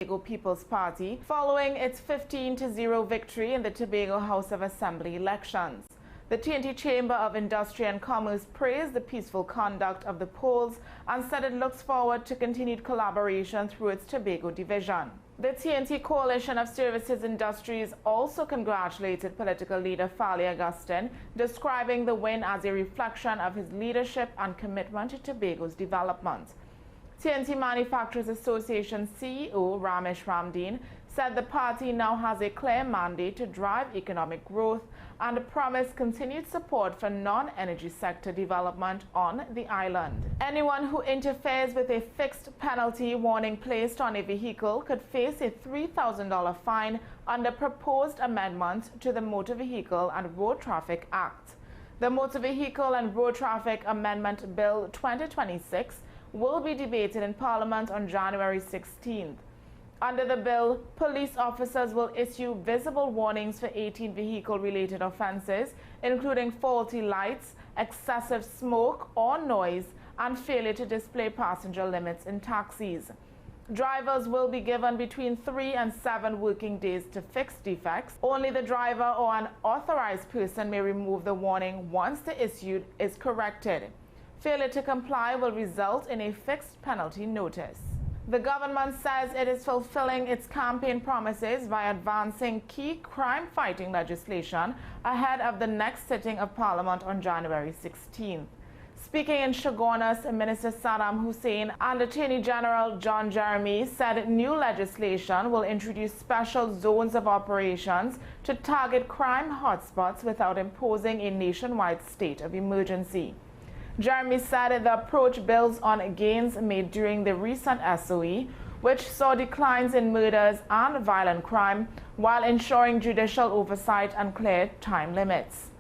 Tobago People's Party following its 15-0 victory in the Tobago House of Assembly elections. The TNT Chamber of Industry and Commerce praised the peaceful conduct of the polls and said it looks forward to continued collaboration through its Tobago division. The TNT Coalition of Services Industries also congratulated political leader Fali Augustine, describing the win as a reflection of his leadership and commitment to Tobago's development. TNT Manufacturers Association CEO Ramesh Ramdeen said the party now has a clear mandate to drive economic growth and promised continued support for non-energy sector development on the island. Anyone who interferes with a fixed penalty warning placed on a vehicle could face a $3,000 fine under proposed amendments to the Motor Vehicle and Road Traffic Act. The Motor Vehicle and Road Traffic Amendment Bill 2026 will be debated in Parliament on January 16th. Under the bill, police officers will issue visible warnings for 18 vehicle-related offences, including faulty lights, excessive smoke or noise, and failure to display passenger limits in taxis. Drivers will be given between 3 and 7 working days to fix defects. Only the driver or an authorized person may remove the warning once the issue is corrected. Failure to comply will result in a fixed penalty notice. The government says it is fulfilling its campaign promises by advancing key crime-fighting legislation ahead of the next sitting of Parliament on January 16th. Speaking in Chaguanas, Minister Saddam Hussein and Attorney General John Jeremy said new legislation will introduce special zones of operations to target crime hotspots without imposing a nationwide state of emergency. Jeremy said the approach builds on gains made during the recent SOE, which saw declines in murders and violent crime while ensuring judicial oversight and clear time limits.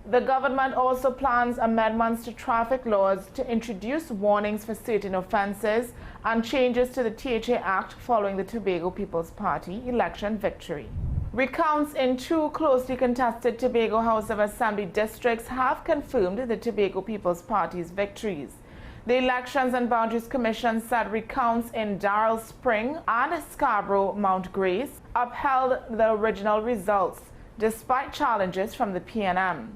The government also plans amendments to traffic laws to introduce warnings for certain offences and changes to the THA Act following the Tobago People's Party election victory. Recounts in 2 closely contested Tobago House of Assembly districts have confirmed the Tobago People's Party's victories. The Elections and Boundaries Commission said recounts in Darrell Spring and Scarborough Mount Grace upheld the original results, despite challenges from the PNM.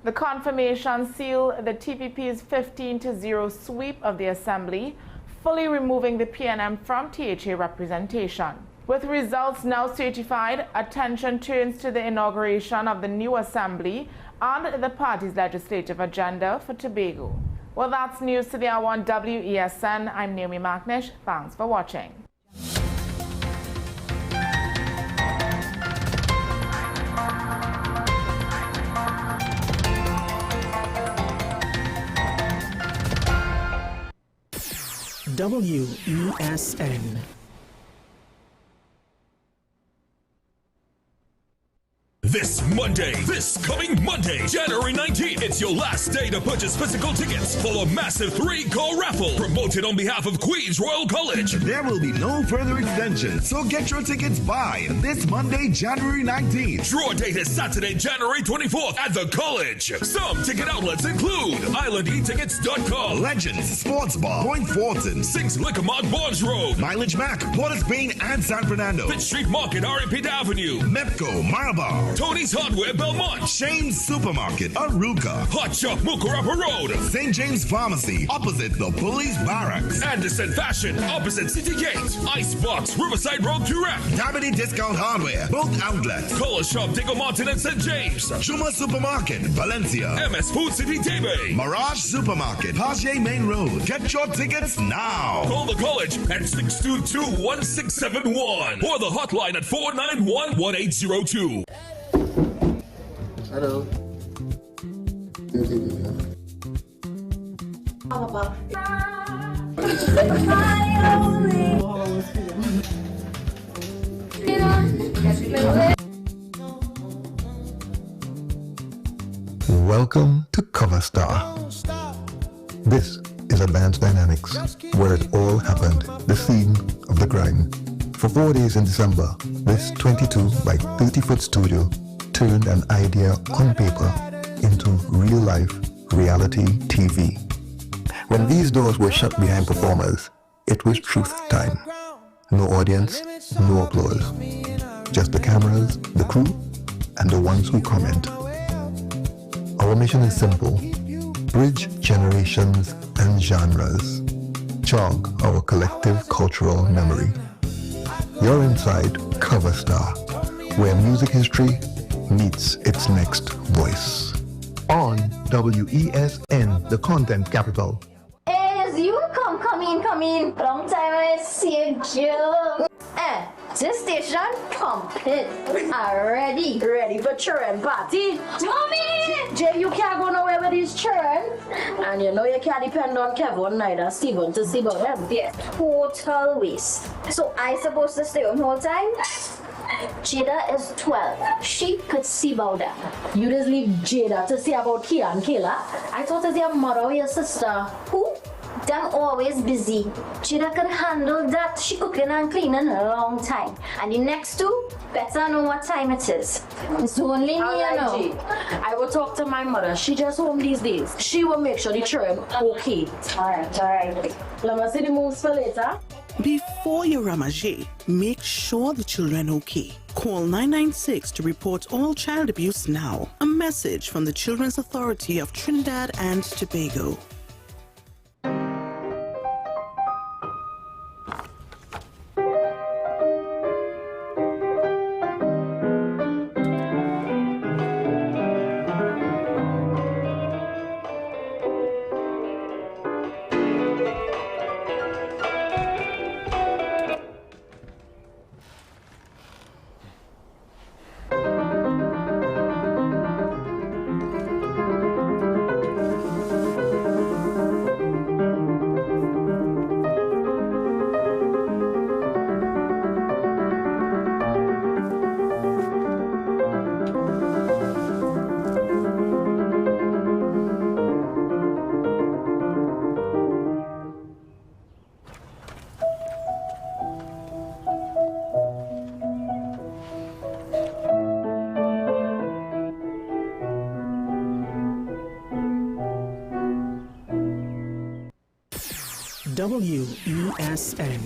The confirmation sealed the TPP's 15-0 sweep of the Assembly, fully removing the PNM from THA representation. With results now certified, attention turns to the inauguration of the new Assembly and the party's legislative agenda for Tobago. Well, that's news to the hour on WESN. I'm Naomi McNish. Thanks for watching. WESN. This coming Monday, January 19th, it's your last day to purchase physical tickets for a massive 3-car raffle promoted on behalf of Queens Royal College. There will be no further extensions, so get your tickets by this Monday, January 19th. Draw date is Saturday, January 24th at the college. Some ticket outlets include IslandEtickets.com, Legends Sports Bar, Point Fortin, 6 Liquor Mart, Barnes Road, Mileage Mac, Port of Spain and San Fernando, Pitt Street Market, R.A.P. Avenue, Mepco, Marabar, Tony's Hardware, Belmont, Shane's Supermarket, Aruca, Hot Shop, Mukarapa Road, St. James Pharmacy, opposite the police barracks, Anderson Fashion, opposite City Gate, Icebox, Riverside Road, Current, Tabity Discount Hardware, both outlets, Color Shop, Diego Martin and St. James, Juma Supermarket, Valencia, MS Food City, Tebe, Mirage Supermarket, Paget Main Road. Get your tickets now. Call the college at 622-1671 or the hotline at 491-1802. Hello. Welcome to Cover Star. This is Advanced Dynamics, where it all happened, the scene of the crime. For 4 days in December, this 22 by 30 foot studio turned an idea on paper into real-life reality TV. When these doors were shut behind performers, it was truth time. No audience, no applause. Just the cameras, the crew, and the ones who comment. Our mission is simple. Bridge generations and genres. Jog our collective cultural memory. You're inside Cover Star, where music history meets its next voice. On WESN, the content capital. As you come in. Long time I see you. This station complete. Ready for children party. Mommy! Jay, you can't go nowhere with these children. And you know you can't depend on Kevin neither Steven to see about them. Yeah, total waste. So I supposed to stay home whole time? Jada is 12. She could see about that. You just leave Jada to see about Kia and Kayla. I thought it was your mother or your sister. Who? Them always busy. Jada could handle that. She cooking and cleaning a long time. And the next two better know what time it is. It's only me, you know. I will talk to my mother. She just home these days. She will make sure the children okay. Alright. Let me see the moves for later. Before you ramage, make sure the children okay. Call 996 to report all child abuse now. A message from the Children's Authority of Trinidad and Tobago. WESN.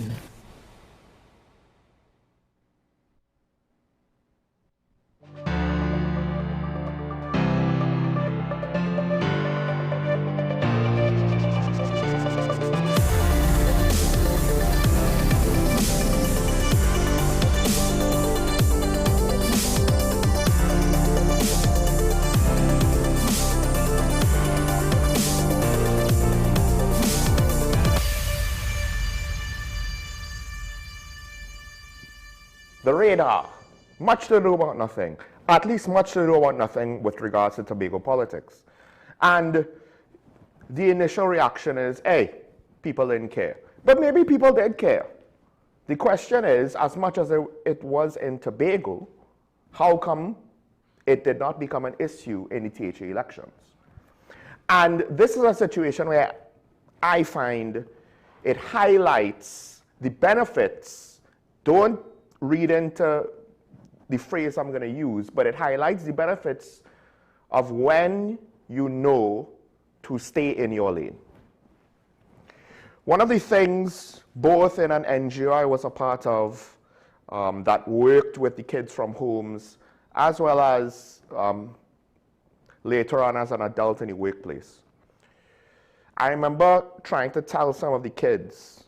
The radar, much to do about nothing. At least much to do about nothing with regards to Tobago politics. And the initial reaction is, hey, people didn't care. But maybe people did care. The question is, as much as it was in Tobago, how come it did not become an issue in the THA elections? And this is a situation where I find it highlights the benefits. Don't read into the phrase I'm going to use, but it highlights the benefits of when you know to stay in your lane. One of the things, both in an NGO I was a part of that worked with the kids from homes, as well as later on as an adult in the workplace, I remember trying to tell some of the kids,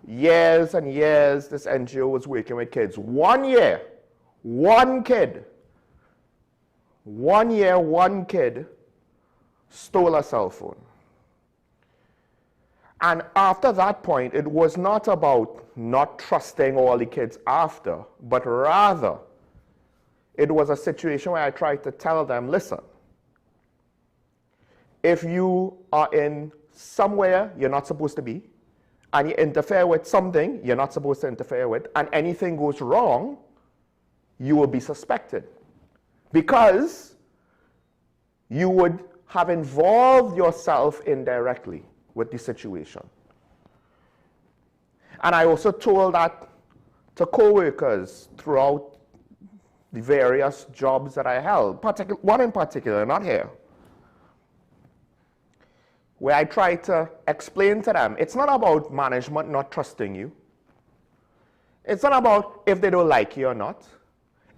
years and years this NGO was working with kids. 1 year, one kid stole a cell phone. And after that point, it was not about not trusting all the kids after, but rather it was a situation where I tried to tell them, listen, if you are in somewhere you're not supposed to be, and you interfere with something you're not supposed to interfere with, and anything goes wrong, you will be suspected. Because you would have involved yourself indirectly with the situation. And I also told that to co-workers throughout the various jobs that I held, one in particular, not here, where I tried to explain to them, it's not about management not trusting you. It's not about if they don't like you or not.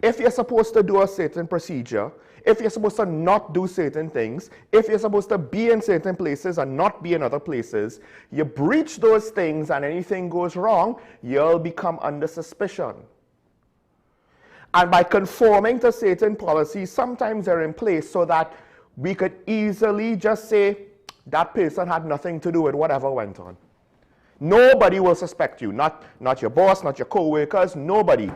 If you're supposed to do a certain procedure, if you're supposed to not do certain things, if you're supposed to be in certain places and not be in other places, you breach those things and anything goes wrong, you'll become under suspicion. And by conforming to certain policies, sometimes they're in place so that we could easily just say that person had nothing to do with whatever went on. Nobody will suspect you, not your boss, not your co-workers, nobody.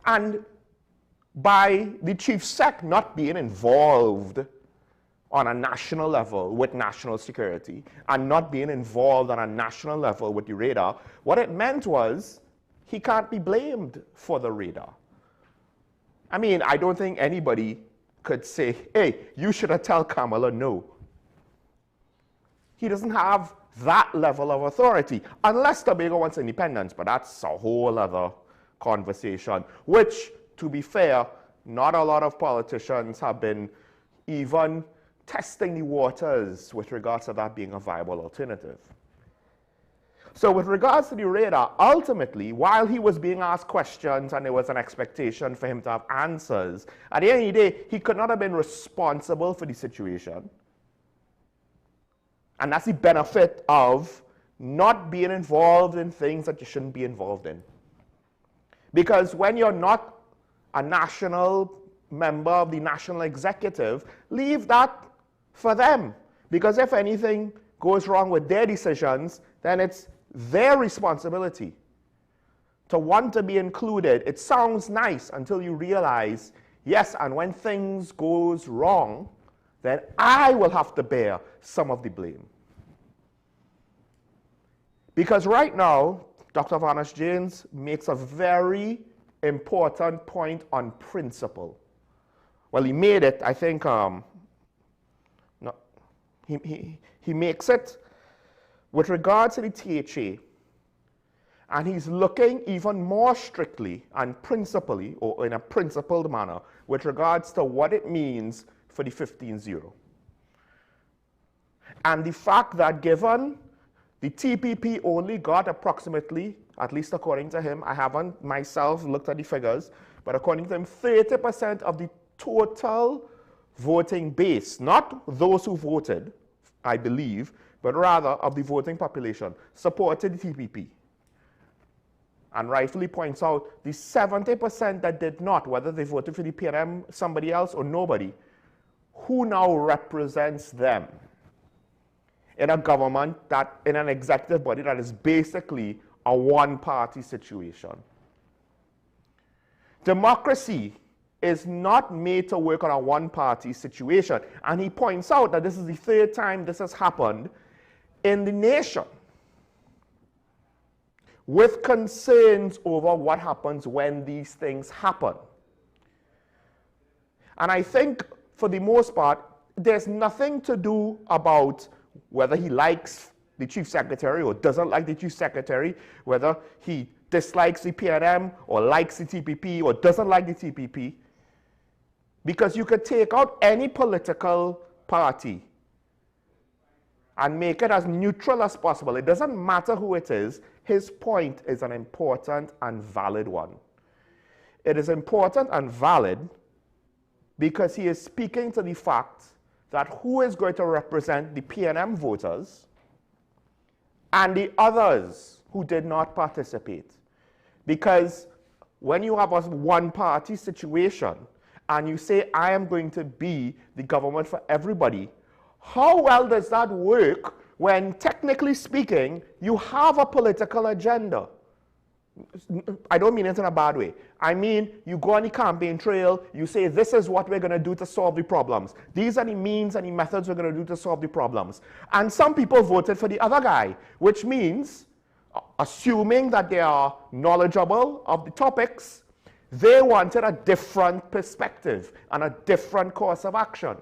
And by the chief sec not being involved on a national level with national security and not being involved on a national level with the radar, what it meant was he can't be blamed for the radar. I mean, I don't think anybody could say, hey, you should have told Kamala no. He doesn't have that level of authority, unless Tobago wants independence, but that's a whole other conversation, which, to be fair, not a lot of politicians have been even testing the waters with regards to that being a viable alternative. So with regards to the radar, ultimately, while he was being asked questions and there was an expectation for him to have answers, at the end of the day, he could not have been responsible for the situation. And that's the benefit of not being involved in things that you shouldn't be involved in. Because when you're not a national member of the national executive, leave that for them. Because if anything goes wrong with their decisions, then it's their responsibility. To want to be included, it sounds nice until you realize, yes, and when things goes wrong, then I will have to bear some of the blame. Because right now, Dr. Varnish James makes a very important point on principle. Well, he made it, I think, he makes it with regard to the THA, and he's looking even more strictly and principally, or in a principled manner, with regards to what it means for the 15-0. And the fact that given the TPP only got approximately, at least according to him, I haven't myself looked at the figures, but according to him, 30% of the total voting base, not those who voted, I believe, but rather of the voting population, supported the TPP. And rightfully points out the 70% that did not, whether they voted for the PNM, somebody else, or nobody, who now represents them in a government that, in an executive body that is basically a one-party situation. Democracy is not made to work on a one-party situation. And he points out that this is the third time this has happened in the nation, with concerns over what happens when these things happen. And I think, for the most part, there's nothing to do about whether he likes the chief secretary or doesn't like the chief secretary, whether he dislikes the PNM or likes the TPP or doesn't like the TPP. Because you could take out any political party and make it as neutral as possible. It doesn't matter who it is. His point is an important and valid one. It is important and valid because he is speaking to the fact that who is going to represent the PNM voters and the others who did not participate. Because when you have a one-party situation and you say, I am going to be the government for everybody, how well does that work when, technically speaking, you have a political agenda? I don't mean it in a bad way. I mean, you go on the campaign trail, you say, this is what we're going to do to solve the problems. These are the means and the methods we're going to do to solve the problems. And some people voted for the other guy, which means, assuming that they are knowledgeable of the topics, they wanted a different perspective and a different course of action.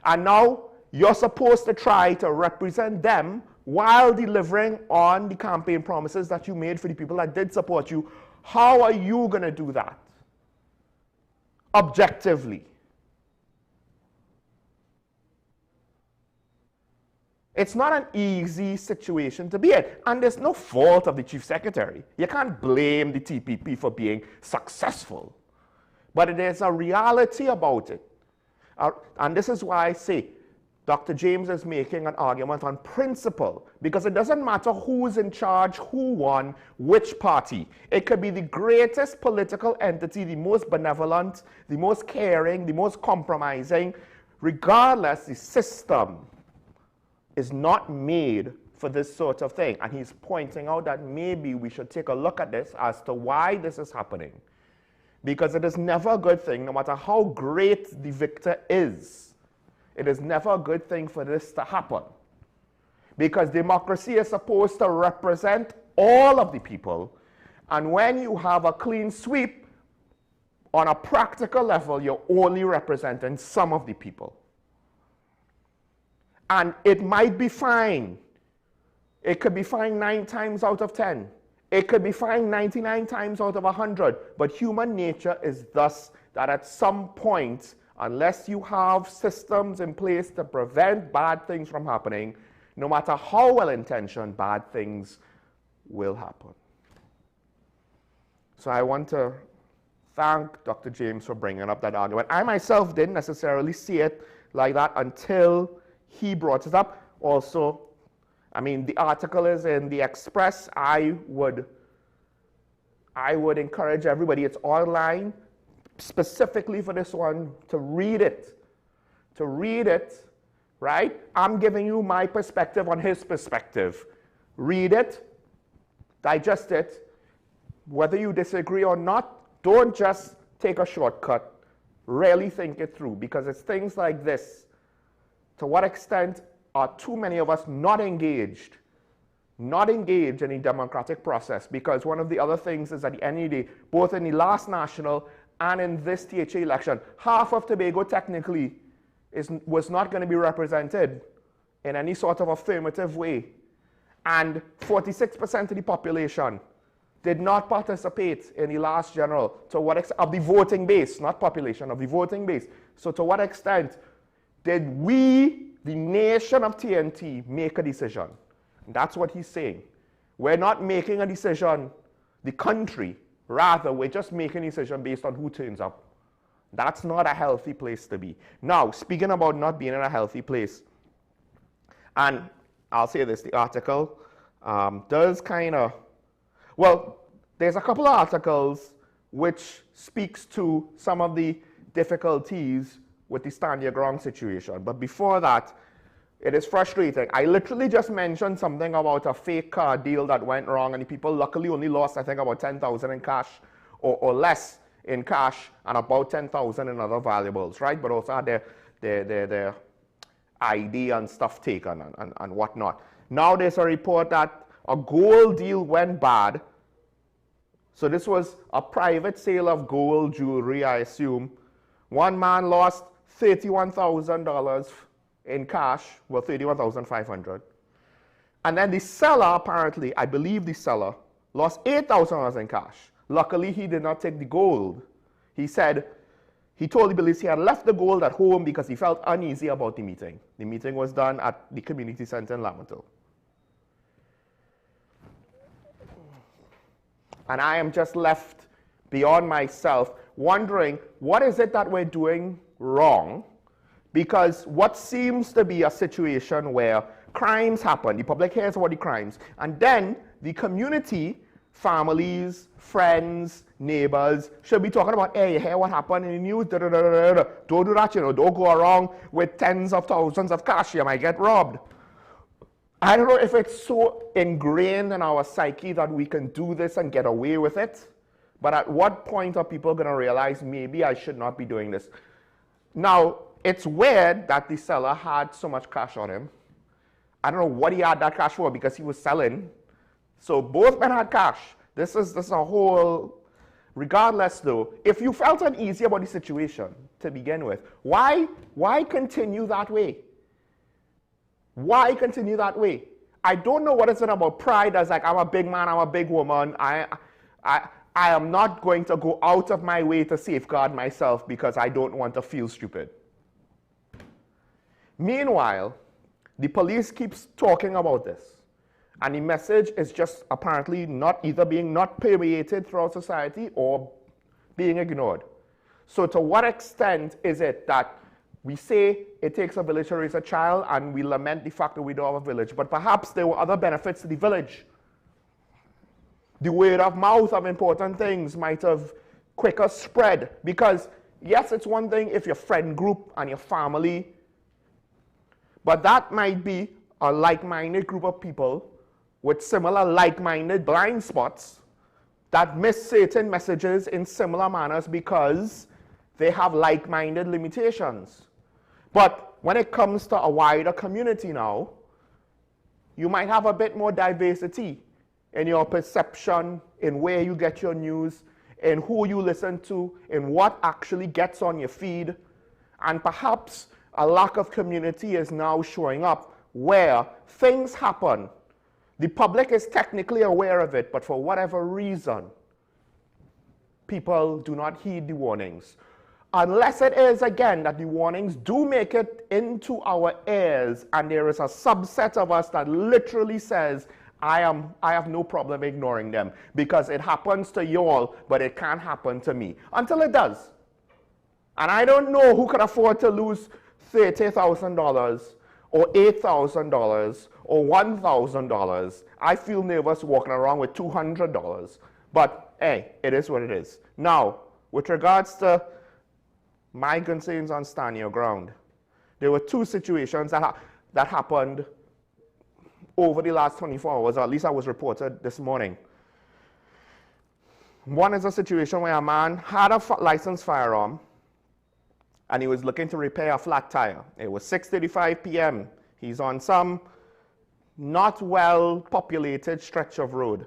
And now you're supposed to try to represent them while delivering on the campaign promises that you made for the people that did support you. How are you going to do that? Objectively. It's not an easy situation to be in. And there's no fault of the chief secretary. You can't blame the TPP for being successful. But there's a reality about it. And this is why I say Dr. James is making an argument on principle, because it doesn't matter who's in charge, who won, which party. It could be the greatest political entity, the most benevolent, the most caring, the most compromising. Regardless, the system is not made for this sort of thing. And he's pointing out that maybe we should take a look at this as to why this is happening. Because it is never a good thing, no matter how great the victor is, it is never a good thing for this to happen. Because democracy is supposed to represent all of the people. And when you have a clean sweep, on a practical level, you're only representing some of the people. And it might be fine. It could be fine 9 times out of 10. It could be fine 99 times out of 100. But human nature is thus that at some point, unless you have systems in place to prevent bad things from happening, no matter how well-intentioned, bad things will happen. So I want to thank Dr. James for bringing up that argument. I myself didn't necessarily see it like that until he brought it up. Also, I mean, the article is in the Express. I would encourage everybody, it's online, specifically for this one, to read it. To read it, right? I'm giving you my perspective on his perspective. Read it, digest it. Whether you disagree or not, don't just take a shortcut. Really think it through, because it's things like this. To what extent are too many of us not engaged in the democratic process? Because one of the other things is at the end of the day, both in the last national and in this THA election, half of Tobago technically was not going to be represented in any sort of affirmative way. And 46% of the population did not participate in the last general. To what extent, of the voting base, not population, of the voting base. So to what extent did we, the nation of TNT, make a decision? That's what he's saying. We're not making a decision, the country, rather we're just making a decision based on who turns up. That's not a healthy place to be. Now, speaking about not being in a healthy place, and I'll say this, the article does kind of, well, there's a couple of articles which speaks to some of the difficulties with the stand your ground situation. But before that, it is frustrating. I literally just mentioned something about a fake car deal that went wrong, and the people luckily only lost, I think, about 10,000 in cash or less in cash and about 10,000 in other valuables, right? But also had their ID and stuff taken and whatnot. Now there's a report that a gold deal went bad. So this was a private sale of gold jewelry, I assume. One man lost $31,000 in cash, well, $31,500. And then the seller, apparently, I believe the seller, lost $8,000 in cash. Luckily, he did not take the gold. He said, he told the police he had left the gold at home because he felt uneasy about the meeting. The meeting was done at the community center in Lambertville. And I am just left beyond myself wondering, what is it that we're doing wrong? Because what seems to be a situation where crimes happen, the public hears about the crimes, and then the community, families, friends, neighbors, should be talking about, hey, you hear what happened in the news? Da, da, da, da, da. Don't do that, you know, don't go around with tens of thousands of cash, you might get robbed. I don't know if it's so ingrained in our psyche that we can do this and get away with it, but at what point are people going to realize, maybe I should not be doing this? Now, it's weird that the seller had so much cash on him. I don't know what he had that cash for, because he was selling. So both men had cash. This is a whole, regardless though, if you felt uneasy about the situation to begin with, why continue that way? Why continue that way? I don't know what is it about pride that's like, I'm a big man, I'm a big woman, I am not going to go out of my way to safeguard myself because I don't want to feel stupid. Meanwhile, The police keeps talking about this. And the message is just apparently not either being not permeated throughout society or being ignored. So to what extent is it that we say it takes a village to raise a child and we lament the fact that we don't have a village, but perhaps there were other benefits to the village. The word of mouth of important things might have quicker spread, because yes, it's one thing if your friend group and your family, but that might be a like-minded group of people with similar like-minded blind spots that miss certain messages in similar manners because they have like-minded limitations. But when it comes to a wider community now, you might have a bit more diversity in your perception, in where you get your news, in who you listen to, in what actually gets on your feed. And perhaps a lack of community is now showing up where things happen. The public is technically aware of it, but for whatever reason, people do not heed the warnings. Unless it is, again, that the warnings do make it into our ears, and there is a subset of us that literally says, I have no problem ignoring them because it happens to y'all, but it can't happen to me. Until it does. And I don't know who could afford to lose $30,000 or $8,000 or $1,000. I feel nervous walking around with $200. But hey, it is what it is. Now, with regards to my concerns on Stand Your Ground, there were two situations that happened over the last 24 hours, or at least I was reported this morning. One is a situation where a man had a licensed firearm and he was looking to repair a flat tire. It was 6:35 p.m. He's on some not well populated stretch of road.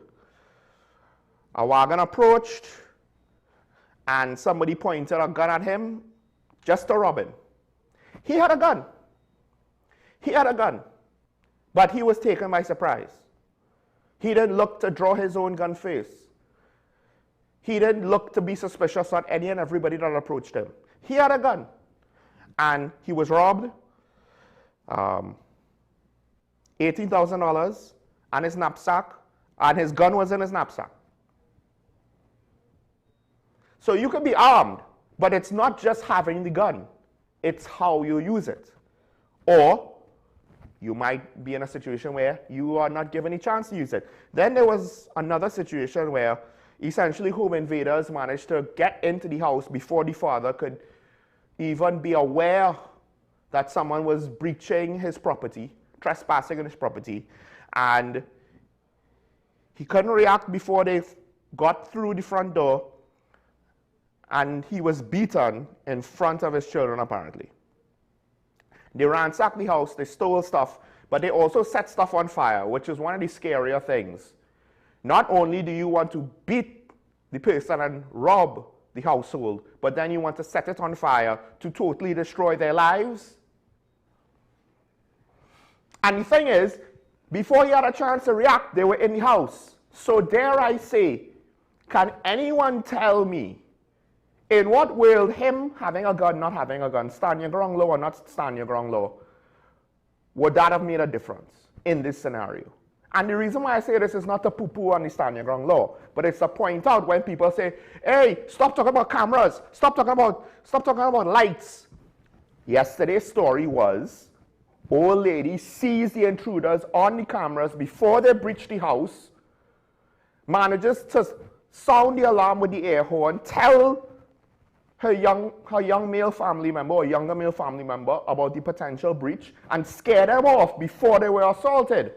A wagon approached and somebody pointed a gun at him just to rob him. He had a gun. He had a gun. But he was taken by surprise. He didn't look to draw his own gun first. He didn't look to be suspicious on any and everybody that approached him. He had a gun. And he was robbed. $18,000 and his knapsack, and his gun was in his knapsack. So you can be armed, but it's not just having the gun. It's how you use it. Or you might be in a situation where you are not given a chance to use it. Then there was another situation where essentially home invaders managed to get into the house before the father could even be aware that someone was breaching his property, trespassing on his property, and he couldn't react before they got through the front door, and he was beaten in front of his children apparently. They ransacked the house, they stole stuff, but they also set stuff on fire, which is one of the scarier things. Not only do you want to beat the person and rob the household, but then you want to set it on fire to totally destroy their lives. And the thing is, before he had a chance to react, they were in the house. So dare I say, can anyone tell me in what world him having a gun, not having a gun, stand your ground law or not stand your ground law, would that have made a difference in this scenario? And the reason why I say this is not to poo-poo on the stand your ground law, but it's to point out when people say, hey, stop talking about cameras, stop talking about lights. Yesterday's story was, old lady sees the intruders on the cameras before they breach the house, manages to sound the alarm with the air horn, tell her young male family member or younger male family member about the potential breach, and scare them off before they were assaulted.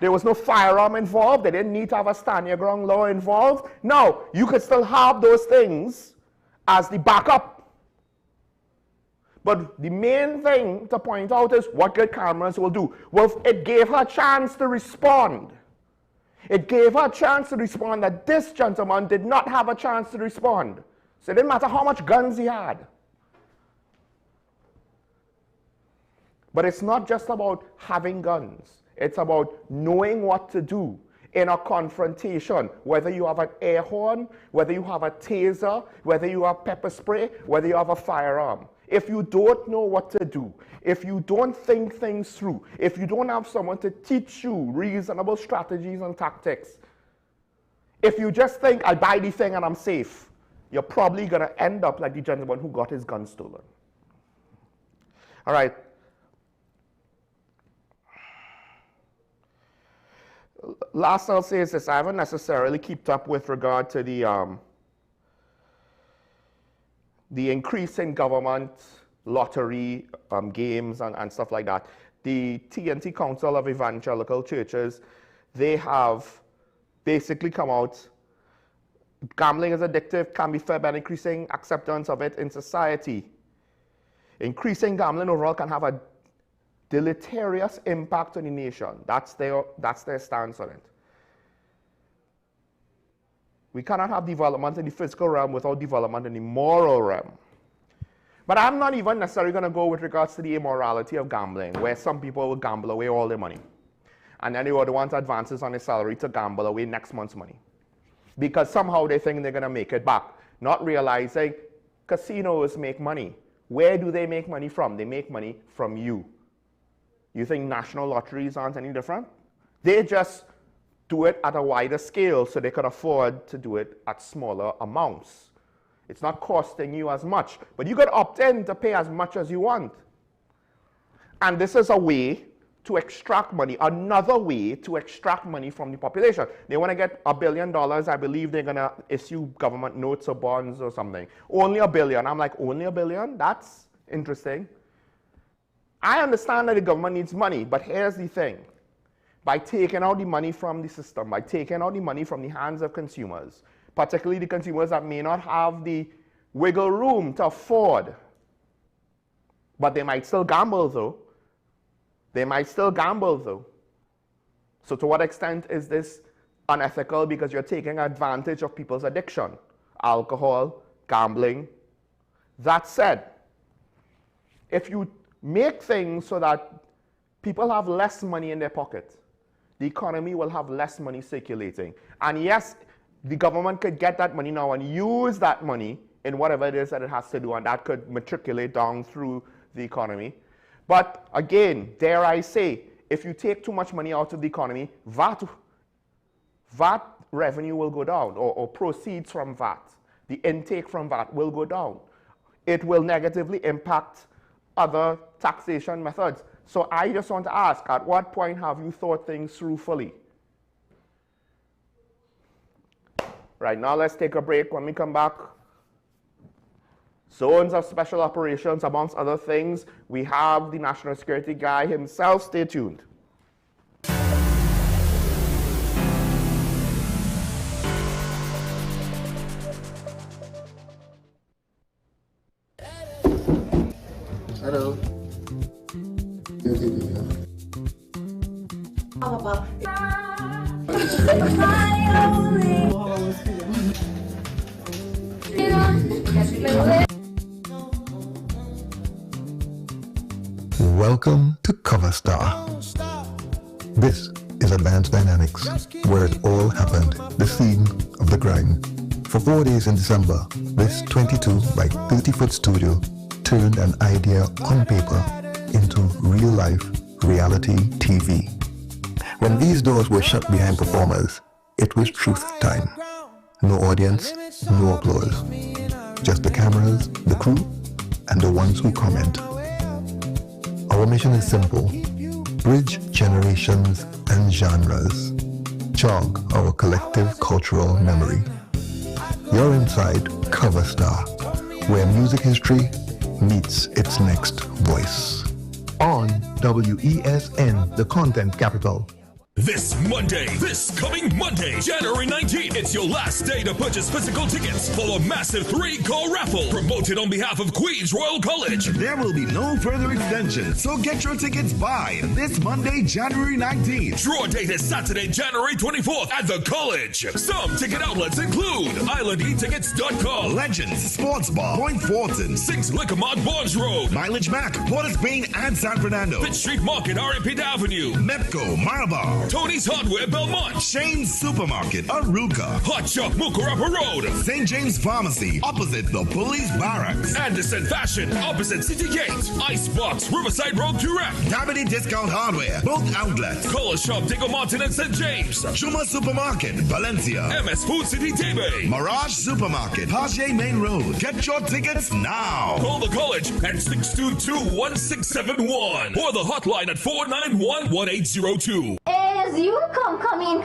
There was no firearm involved. They didn't need to have a stand your ground law involved. No, you could still have those things as the backup. But the main thing to point out is what good cameras will do. Well, it gave her a chance to respond. It gave her a chance to respond that this gentleman did not have a chance to respond. So it didn't matter how much guns he had. But it's not just about having guns. It's about knowing what to do in a confrontation, whether you have an air horn, whether you have a taser, whether you have pepper spray, whether you have a firearm. If you don't know what to do, if you don't think things through, if you don't have someone to teach you reasonable strategies and tactics, if you just think, I buy the thing and I'm safe, you're probably going to end up like the gentleman who got his gun stolen. All right. Last I'll say is this: I haven't necessarily kept up with regard to the increase in government lottery games and stuff like that. The TNT Council of Evangelical Churches, they have basically come out. Gambling is addictive, can be fed by increasing acceptance of it in society. Increasing gambling overall can have a deleterious impact on the nation. That's their stance on it. We cannot have development in the physical realm without development in the moral realm. But I'm not even necessarily going to go with regards to the immorality of gambling, where some people will gamble away all their money. And then they would want advances on their salary to gamble away next month's money. Because somehow they think they're going to make it back, not realizing casinos make money. Where do they make money from? They make money from you. You think national lotteries aren't any different? They just do it at a wider scale so they could afford to do it at smaller amounts. It's not costing you as much, but you could opt in to pay as much as you want. And this is a way to extract money, another way to extract money from the population. They want to get $1 billion. I believe they're going to issue government notes or bonds or something. Only $1 billion. I'm like, only $1 billion? That's interesting. I understand that the government needs money, but here's the thing. By taking out the money from the system, by taking out the money from the hands of consumers, particularly the consumers that may not have the wiggle room to afford, but they might still gamble though. They might still gamble though. So to what extent is this unethical? Because you're taking advantage of people's addiction, alcohol, gambling. That said, if you make things so that people have less money in their pocket, the economy will have less money circulating. And yes, the government could get that money now and use that money in whatever it is that it has to do, and that could matriculate down through the economy. But again, dare I say, if you take too much money out of the economy, VAT revenue will go down, or proceeds from VAT, the intake from VAT will go down. It will negatively impact other taxation methods. So I just want to ask, at what point have you thought things through fully? Right, now let's take a break. When we come back, zones of special operations, amongst other things, we have the national security guy himself. Stay tuned. Hello. Welcome to Cover Star. This is Advanced Dynamics, where it all happened, the scene of the crime. For 4 days in December, this 22 by 30-foot studio turned an idea on paper into real-life reality TV. When these doors were shut behind performers, it was truth time. No audience, no applause. Just the cameras, the crew, and the ones who comment. Our mission is simple: bridge generations and genres. Jog our collective cultural memory. You're inside Cover Star, where music history meets its next voice. On WESN, the content capital. This coming Monday, January 19th, it's your last day to purchase physical tickets for a massive 3-car raffle promoted on behalf of Queens Royal College. There will be no further extensions, so get your tickets by this Monday, January 19th. Draw date is Saturday, January 24th at the college. Some ticket outlets include IslandEtickets.com, Legends, Sports Bar, Point Fortin, 6 Liquor Mart, Bonds Road, Mileage Mac, Port of Spain and San Fernando, Pitt Street Market, R.A. Pitt Avenue, Mepco, Marabar, Tony's Hardware Belmont, Shane's Supermarket, Aruka, Hot Shop Mukurapa Road, St. James Pharmacy, opposite the police barracks, Anderson Fashion, opposite City Gate, Icebox, Riverside Road, Current, Davide Discount Hardware, both outlets, Color Shop, Diego Martin and St. James, Juma Supermarket, Valencia, MS Food City, Tebe, Mirage Supermarket, Pache Main Road. Get your tickets now. Call the college at 622-1671 or the hotline at 491-1802. As you come in.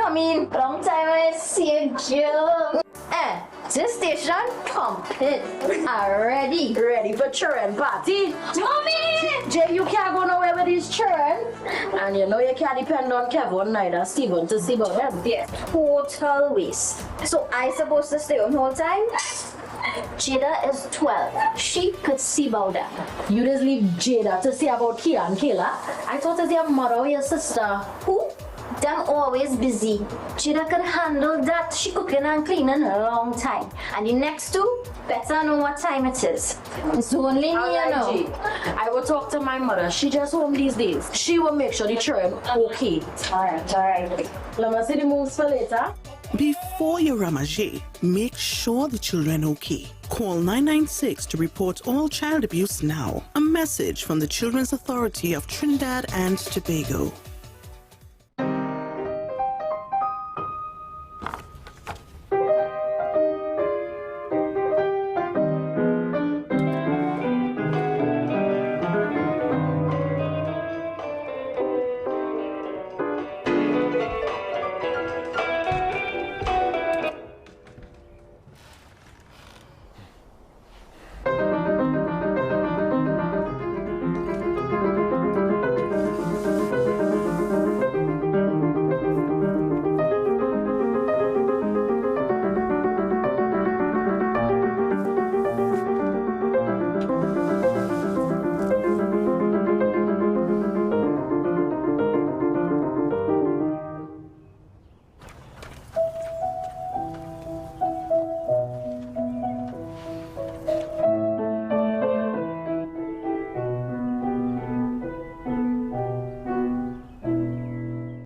Long time I see you. This station complete. Ready for children party. Mommy! Jay, you can't go nowhere with these children. And you know you can't depend on Kevin neither Steven to see about them. Yes, total waste. So I supposed to stay home whole time? Jada is 12. She could see about that. You just leave Jada to see about Kia and Kayla. I thought it was your mother or your sister. Who? Them always busy. Jada could handle that. She cooking and cleaning a long time. And the next two better know what time it is. It's only me, you know. I will talk to my mother. She just home these days. She will make sure the children okay. Alright. Let me see the moves for later. Before you ramage, make sure the children okay. Call 996 to report all child abuse now. A message from the Children's Authority of Trinidad and Tobago.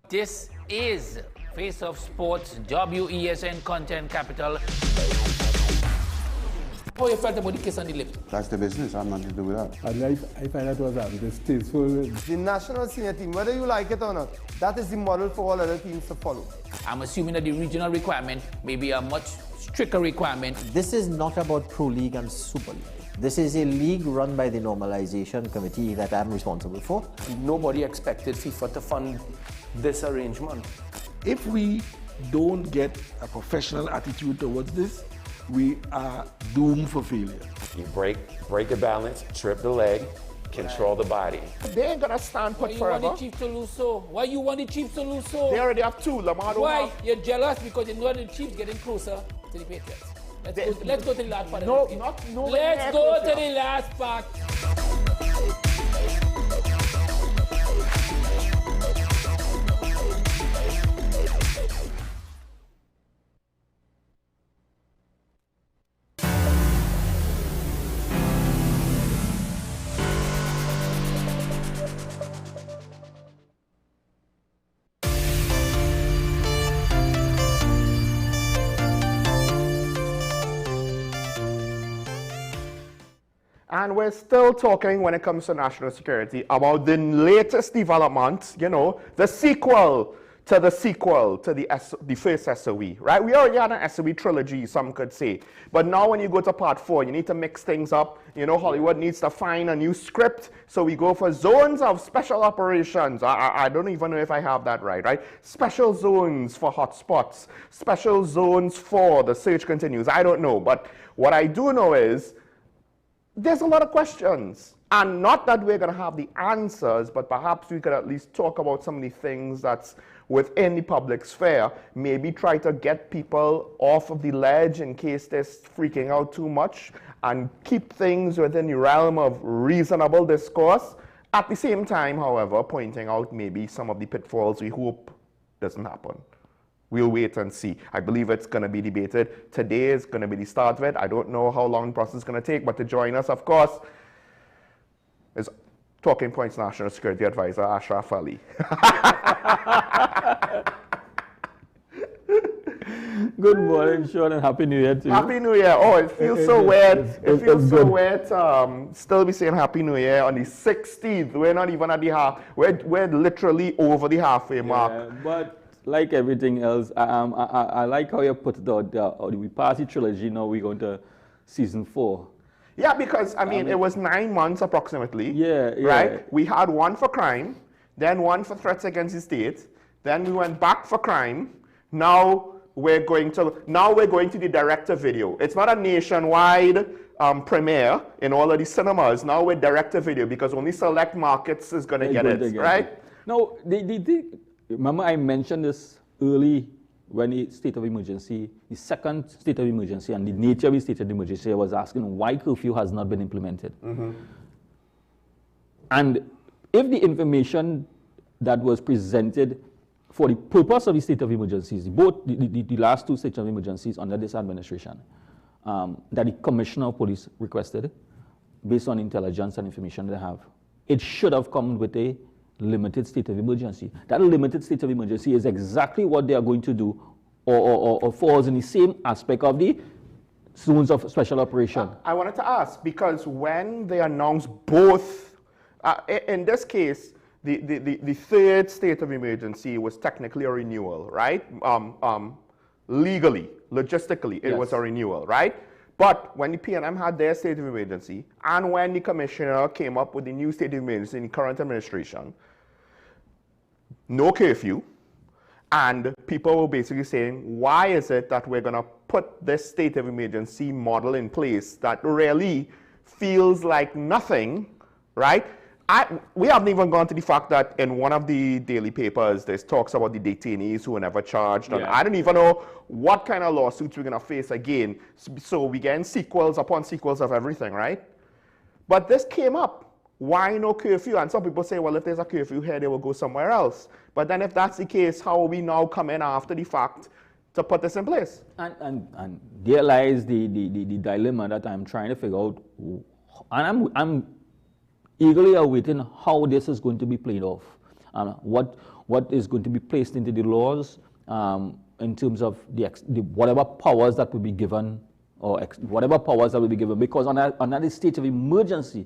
This is Face of Sports, WESN Content Capital. How you felt about the kiss on the lip? That's the business. I'm nothing to do with that. I find that was distasteful. The national senior team, whether you like it or not, that is the model for all other teams to follow. I'm assuming that the regional requirement may be a much stricter requirement. This is not about Pro League and Super League. This is a league run by the Normalization Committee that I'm responsible for. Nobody expected FIFA to fund this arrangement. If we don't get a professional attitude towards this, we are doomed for failure. You break the balance, trip the leg, control the body. They ain't gonna stand put forever. Why you want the Chiefs to lose so? Why you want the Chiefs to lose so? They already have two. Lamar don't Why? have. You're jealous because you know the Chiefs getting closer to the Patriots. Let's go to the last part. No, of the not no. Let's go to the last part. And we're still talking, when it comes to national security, about the latest developments, you know, the sequel to the first SOE, right? We already had an SOE trilogy, some could say. But now when you go to part 4, you need to mix things up. You know, Hollywood needs to find a new script. So we go for zones of special operations. I don't even know if I have that right? Special zones for hotspots. Special zones for the search continues. I don't know. But what I do know is, there's a lot of questions, and not that we're going to have the answers, but perhaps we could at least talk about some of the things that's within the public sphere, maybe try to get people off of the ledge in case they're freaking out too much, and keep things within the realm of reasonable discourse. At the same time, however, pointing out maybe some of the pitfalls we hope doesn't happen. We'll wait and see. I believe it's going to be debated. Today is going to be the start of it. I don't know how long the process is going to take, but to join us, of course, is Talking Points National Security Advisor, Ashraf Ali. Good morning, Sean, and Happy New Year to you. Happy New Year. Oh, it feels so weird. It feels so weird to still be saying Happy New Year on the 16th. We're not even at the half. We're literally over the halfway mark. But like everything else, I like how you put it out. We passed the trilogy, now we're going to season 4. Yeah, because, I mean, it was 9 months approximately. Yeah. Right? We had one for crime, then one for threats against the state, then we went back for crime. Now we're going to the direct-to-video. It's not a nationwide premiere in all of the cinemas. Now we're direct-to-video because only select markets is going to get it, right? No, remember I mentioned this early when the state of emergency, the second state of emergency, and the nature of the state of emergency, I was asking why curfew has not been implemented. And if the information that was presented for the purpose of the state of emergencies, both the last 2 states of emergencies under this administration, that the Commissioner of Police requested, based on intelligence and information they have, it should have come with a limited state of emergency. That limited state of emergency is exactly what they are going to do, or falls in the same aspect of the zones of special operation. I wanted to ask, because when they announced both, in this case, the third state of emergency was technically a renewal, right? Legally, logistically, it was a renewal, right? But when the PNM had their state of emergency, and when the commissioner came up with the new state of emergency in the current administration, no curfew, and people were basically saying, why is it that we're going to put this state of emergency model in place that really feels like nothing, right? We haven't even gone to the fact that in one of the daily papers, there's talks about the detainees who were never charged. And I don't even know what kind of lawsuits we're going to face again. So we get sequels upon sequels of everything, right? But this came up. Why no curfew? And some people say, well, if there's a curfew here, they will go somewhere else. But then if that's the case, how are we now coming after the fact to put this in place? And there lies the dilemma that I'm trying to figure out. And I'm eagerly awaiting how this is going to be played off, what is going to be placed into the laws in terms of whatever powers that will be given, or whatever powers that will be given. Because under the state of emergency,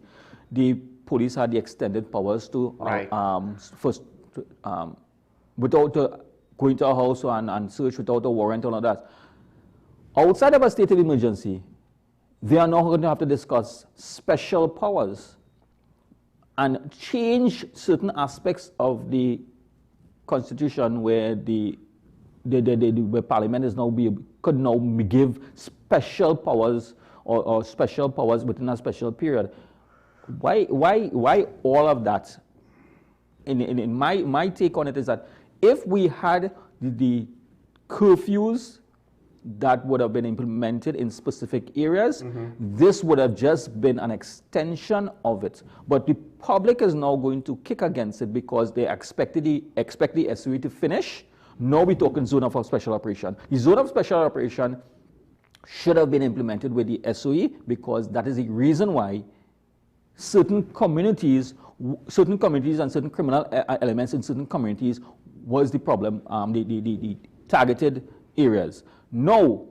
the police had the extended powers to without going to a house and search without a warrant and all that. Outside of a state of emergency, they are now going to have to discuss special powers and change certain aspects of the Constitution where where Parliament is could now give special powers or special powers within a special period. Why all of that? In my take on it is that if we had the curfews that would have been implemented in specific areas, this would have just been an extension of it. But the public is now going to kick against it because they expect the SOE to finish. Now we're talking zone of special operation. The zone of special operation should have been implemented with the SOE because that is the reason why certain communities and certain criminal elements in certain communities was the problem, the targeted areas. Now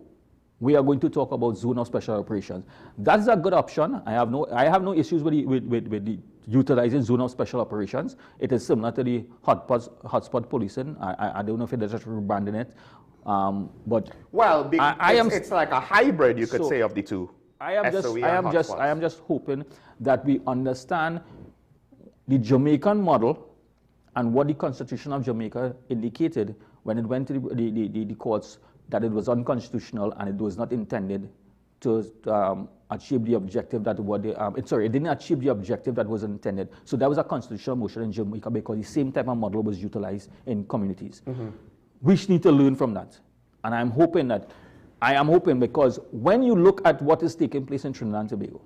we are going to talk about zone of special operations. That's a good option. I have no issues with the utilizing zone of special operations. It is similar to the hotspot policing. I don't know if it is just rebranding it, but it's like a hybrid, you could say, of the two. I am just hoping that we understand the Jamaican model and what the Constitution of Jamaica indicated when it went to the courts, that it was unconstitutional and it was not intended to achieve the objective that it didn't achieve the objective that was intended. So that was a constitutional motion in Jamaica because the same type of model was utilized in communities. We need to learn from that. And I am hoping because when you look at what is taking place in Trinidad and Tobago,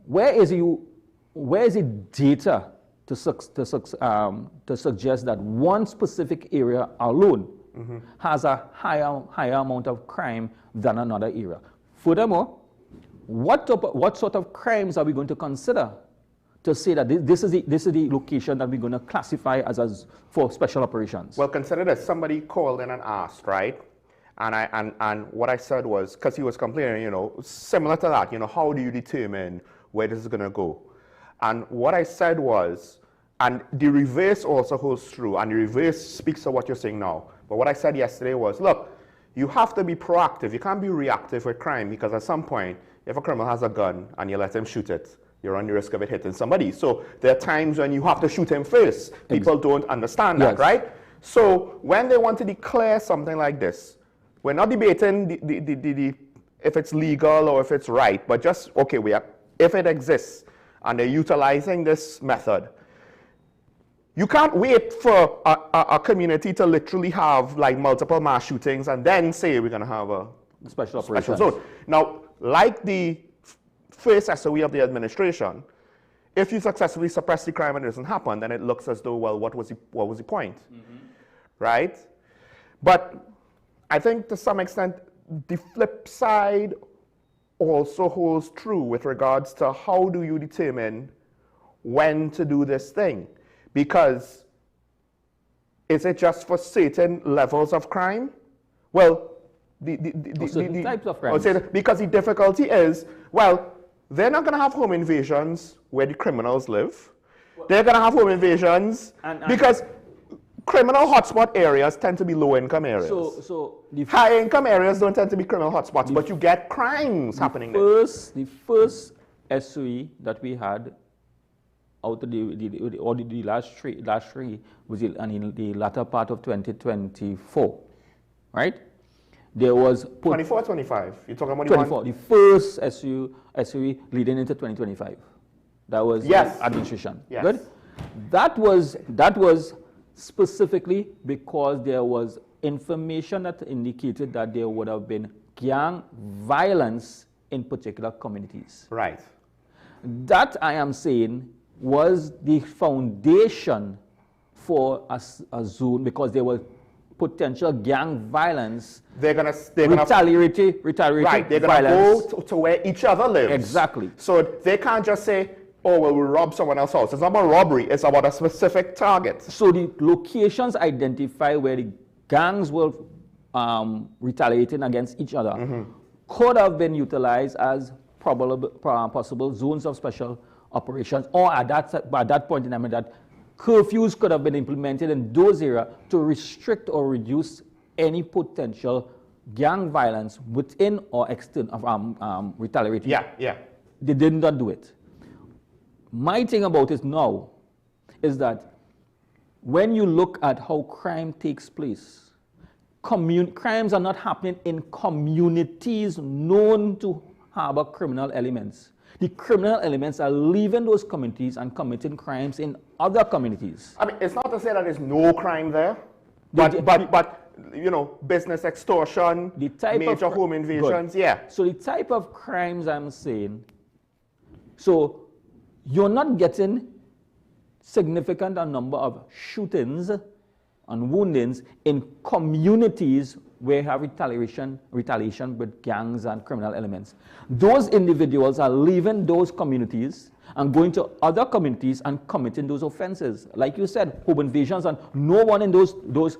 where is the data to suggest that one specific area alone has a higher amount of crime than another area? Furthermore, what sort of crimes are we going to consider to say that this is the location that we're going to classify as for special operations? Well, consider this. Somebody called in and asked, right? And what I said was, because he was complaining, you know, similar to that, you know, how do you determine where this is going to go? And what I said was, and the reverse also holds true, and the reverse speaks to what you're saying now. But what I said yesterday was, look, you have to be proactive. You can't be reactive with crime, because at some point, if a criminal has a gun and you let him shoot it, you're on the risk of it hitting somebody. So there are times when you have to shoot him first. People don't understand that, right? So when they want to declare something like this, we're not debating if it's legal or if it's right, but just, okay, if it exists and they're utilizing this method, you can't wait for a community to literally have like multiple mass shootings and then say we're going to have a special operation zone. Now, like the first SOE of the administration, if you successfully suppress the crime and it doesn't happen, then it looks as though, well, what was the point? Right? But I think to some extent, the flip side also holds true with regards to how do you determine when to do this thing? Because is it just for certain levels of crime? Well, the types of crimes. Because the difficulty is, well, they're not going to have home invasions where the criminals live. They're going to have home invasions because criminal hotspot areas tend to be low-income areas. So high-income areas don't tend to be criminal hotspots, but you get crimes happening there. The first SOE that we had out of the last three was in the latter part of 2024, right? There was 24, 25. You're talking about 24. The first SOE leading into 2025. That was administration. Yes. Good. That was specifically because there was information that indicated that there would have been gang violence in particular communities. Right. That, I am saying, was the foundation for a zone, because there was potential gang violence. They're gonna retaliatory right. They're violence. gonna go to where each other lives. Exactly. So they can't just say, oh, well, we'll rob someone else's house. It's not about robbery. It's about a specific target. So the locations identify where the gangs were retaliating against each other could have been utilized as possible zones of special operations, or at that point in time, that curfews could have been implemented in those areas to restrict or reduce any potential gang violence within or external retaliatory. Yeah. They did not do it. My thing about it now is that when you look at how crime takes place, crimes are not happening in communities known to harbor criminal elements. The criminal elements are leaving those communities and committing crimes in other communities. I mean, it's not to say that there's no crime there, but you know, business extortion, the type major home invasions, So the type of crimes I'm saying, so you're not getting significant number of shootings and woundings in communities where you have retaliation with gangs and criminal elements. Those individuals are leaving those communities and going to other communities and committing those offenses. Like you said, home invasions, and no one in those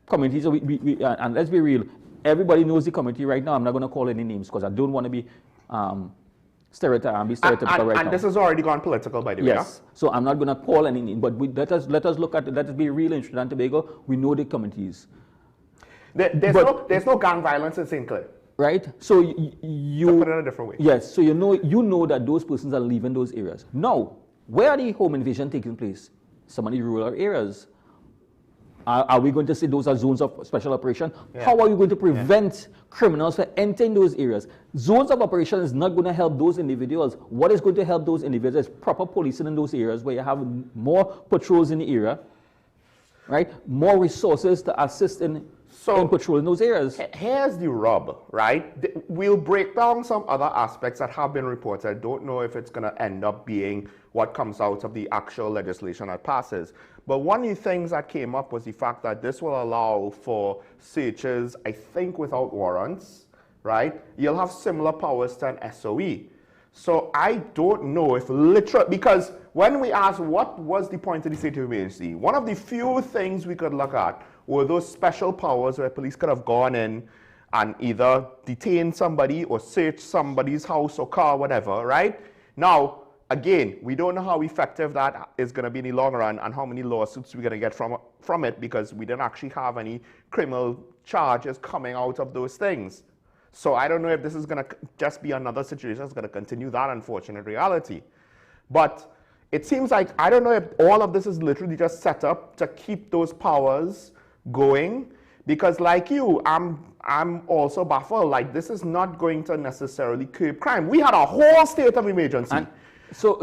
communities, and let's be real, everybody knows the community right now. I'm not going to call any names because I don't want to be stereotypical right now. And this has already gone political, by the way. Yes. So I'm not going to call any name, but let us look at it. Let us be real in Trinidad and Tobago. We know the communities. There's no gang violence in St. Clair. Right? So you put it in a different way. Yes. So you know that those persons are leaving those areas. Now, where are the home invasion taking place? Some of the rural areas. Are we going to say those are zones of special operation? Yeah. How are you going to prevent criminals from entering those areas? Zones of operation is not going to help those individuals. What is going to help those individuals is proper policing in those areas where you have more patrols in the area, right? More resources to assist in patrolling those areas. Here's the rub, right? We'll break down some other aspects that have been reported. Don't know if it's going to end up being what comes out of the actual legislation that passes. But one of the things that came up was the fact that this will allow for searches, I think, without warrants, right? You'll have similar powers to an SOE. So I don't know if literally, because when we asked what was the point of the state of emergency, one of the few things we could look at were those special powers where police could have gone in and either detain somebody or search somebody's house or car, whatever, right? Now, again, we don't know how effective that is going to be in the long run and how many lawsuits we're going to get from it, because we didn't actually have any criminal charges coming out of those things. So I don't know if this is going to just be another situation that's going to continue that unfortunate reality. But it seems like, I don't know if all of this is literally just set up to keep those powers going, because like you, I'm also baffled. Like, this is not going to necessarily curb crime. We had a whole state of emergency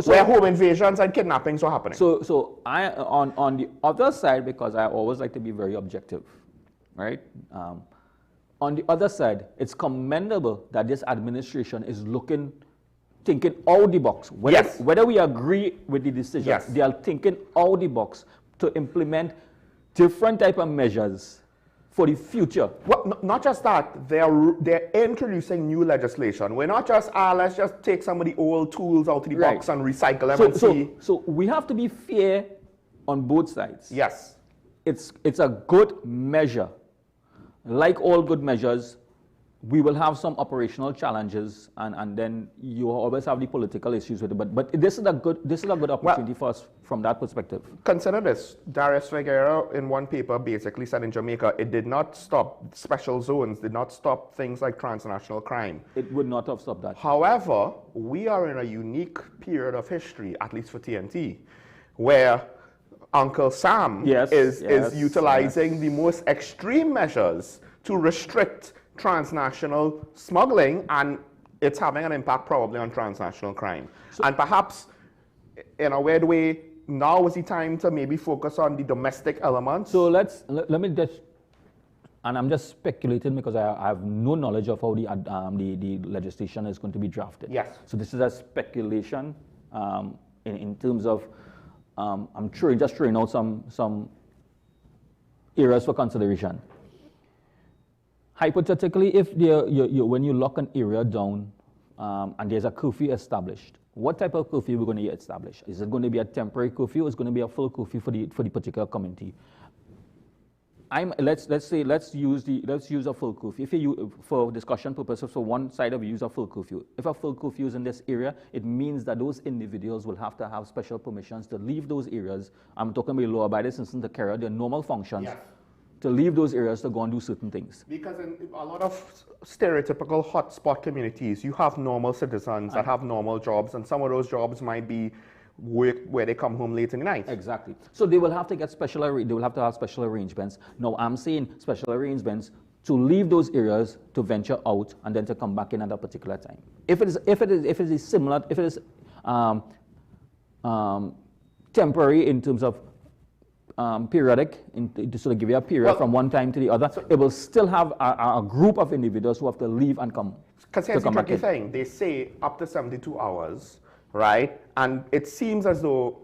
where home invasions and kidnappings were happening. So I, on the other side, because I always like to be very objective, right? On the other side, it's commendable that this administration is thinking out the box. Whether we agree with the decision, they are thinking out the box to implement different type of measures for the future. Well, not just that, they're introducing new legislation. We're not just, let's just take some of the old tools out of the box and recycle them So we have to be fair on both sides. Yes. It's a good measure. Like all good measures, we will have some operational challenges, and then you always have the political issues with it. But this is a good opportunity for us from that perspective. Consider this: Darius Figueroa in one paper basically said in Jamaica, it did not stop special zones, did not stop things like transnational crime. It would not have stopped that. However, we are in a unique period of history, at least for TNT, where Uncle Sam is utilizing the most extreme measures to restrict transnational smuggling, and it's having an impact probably on transnational crime. And perhaps, in a weird way, now is the time to maybe focus on the domestic elements. So let me just, and I'm just speculating because I have no knowledge of how the legislation is going to be drafted. Yes. So this is a speculation in terms of, I'm just throwing out some areas for consideration. Hypothetically, if when you lock an area down and there's a curfew established, what type of curfew are we going to establish? Is it going to be a temporary curfew, or is it going to be a full curfew for the particular community? Let's use a full curfew. If you, for discussion purposes, for one side of use a full curfew. If a full curfew is in this area, it means that those individuals will have to have special permissions to leave those areas. I'm talking about law-abiding citizens to carry out their normal functions. Yes. To leave those areas to go and do certain things. Because in a lot of stereotypical hotspot communities, you have normal citizens that have normal jobs, and some of those jobs might be work where they come home late in the night. Exactly. So they will have to get they will have to have special arrangements. Now I'm saying special arrangements to leave those areas, to venture out, and then to come back in at a particular time. If it is similar, if it is temporary in terms of periodic, to sort of give you a period from one time to the other, it will still have a group of individuals who have to leave and come. Because here's the tricky thing: they say up to 72 hours, right? And it seems as though,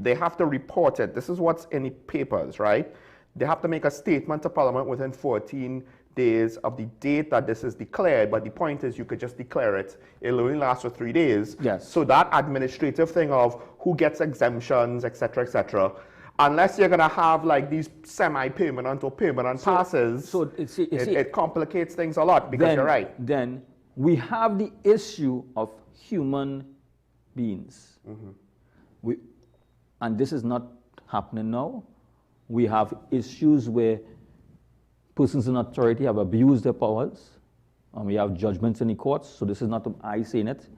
they have to report it. This is what's in the papers, right? They have to make a statement to Parliament within 14 days of the date that this is declared. But the point is, you could just declare it. It'll only last for 3 days. Yes. So that administrative thing of who gets exemptions, etc., unless you're going to have like these semi-permanent or permanent passes, it complicates things a lot, because you're right. Then we have the issue of human beings. Mm-hmm. And this is not happening now. We have issues where persons in authority have abused their powers, and we have judgments in the courts. So this is not I saying it.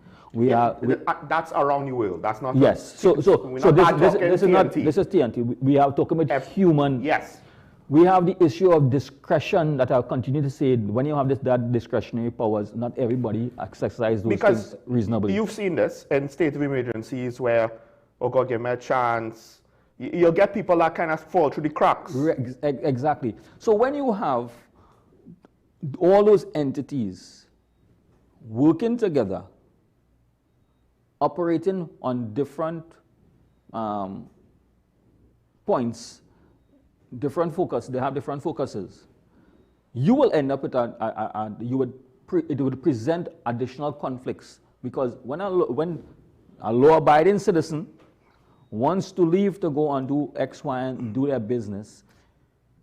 That's around the world. That's not. Yes. So this is not. This is TNT. We are talking about human. Yes. We have the issue of discretion that I'll continue to say. When you have that discretionary powers, not everybody exercise those things reasonably. You've seen this in state of emergencies where, oh God, give me a chance. You'll get people that kind of fall through the cracks. Exactly. So when you have all those entities working together, operating on different points, different focus, they have different focuses, you will end up with it would present additional conflicts Because when a law-abiding citizen wants to leave to go and do X, Y, and do their business,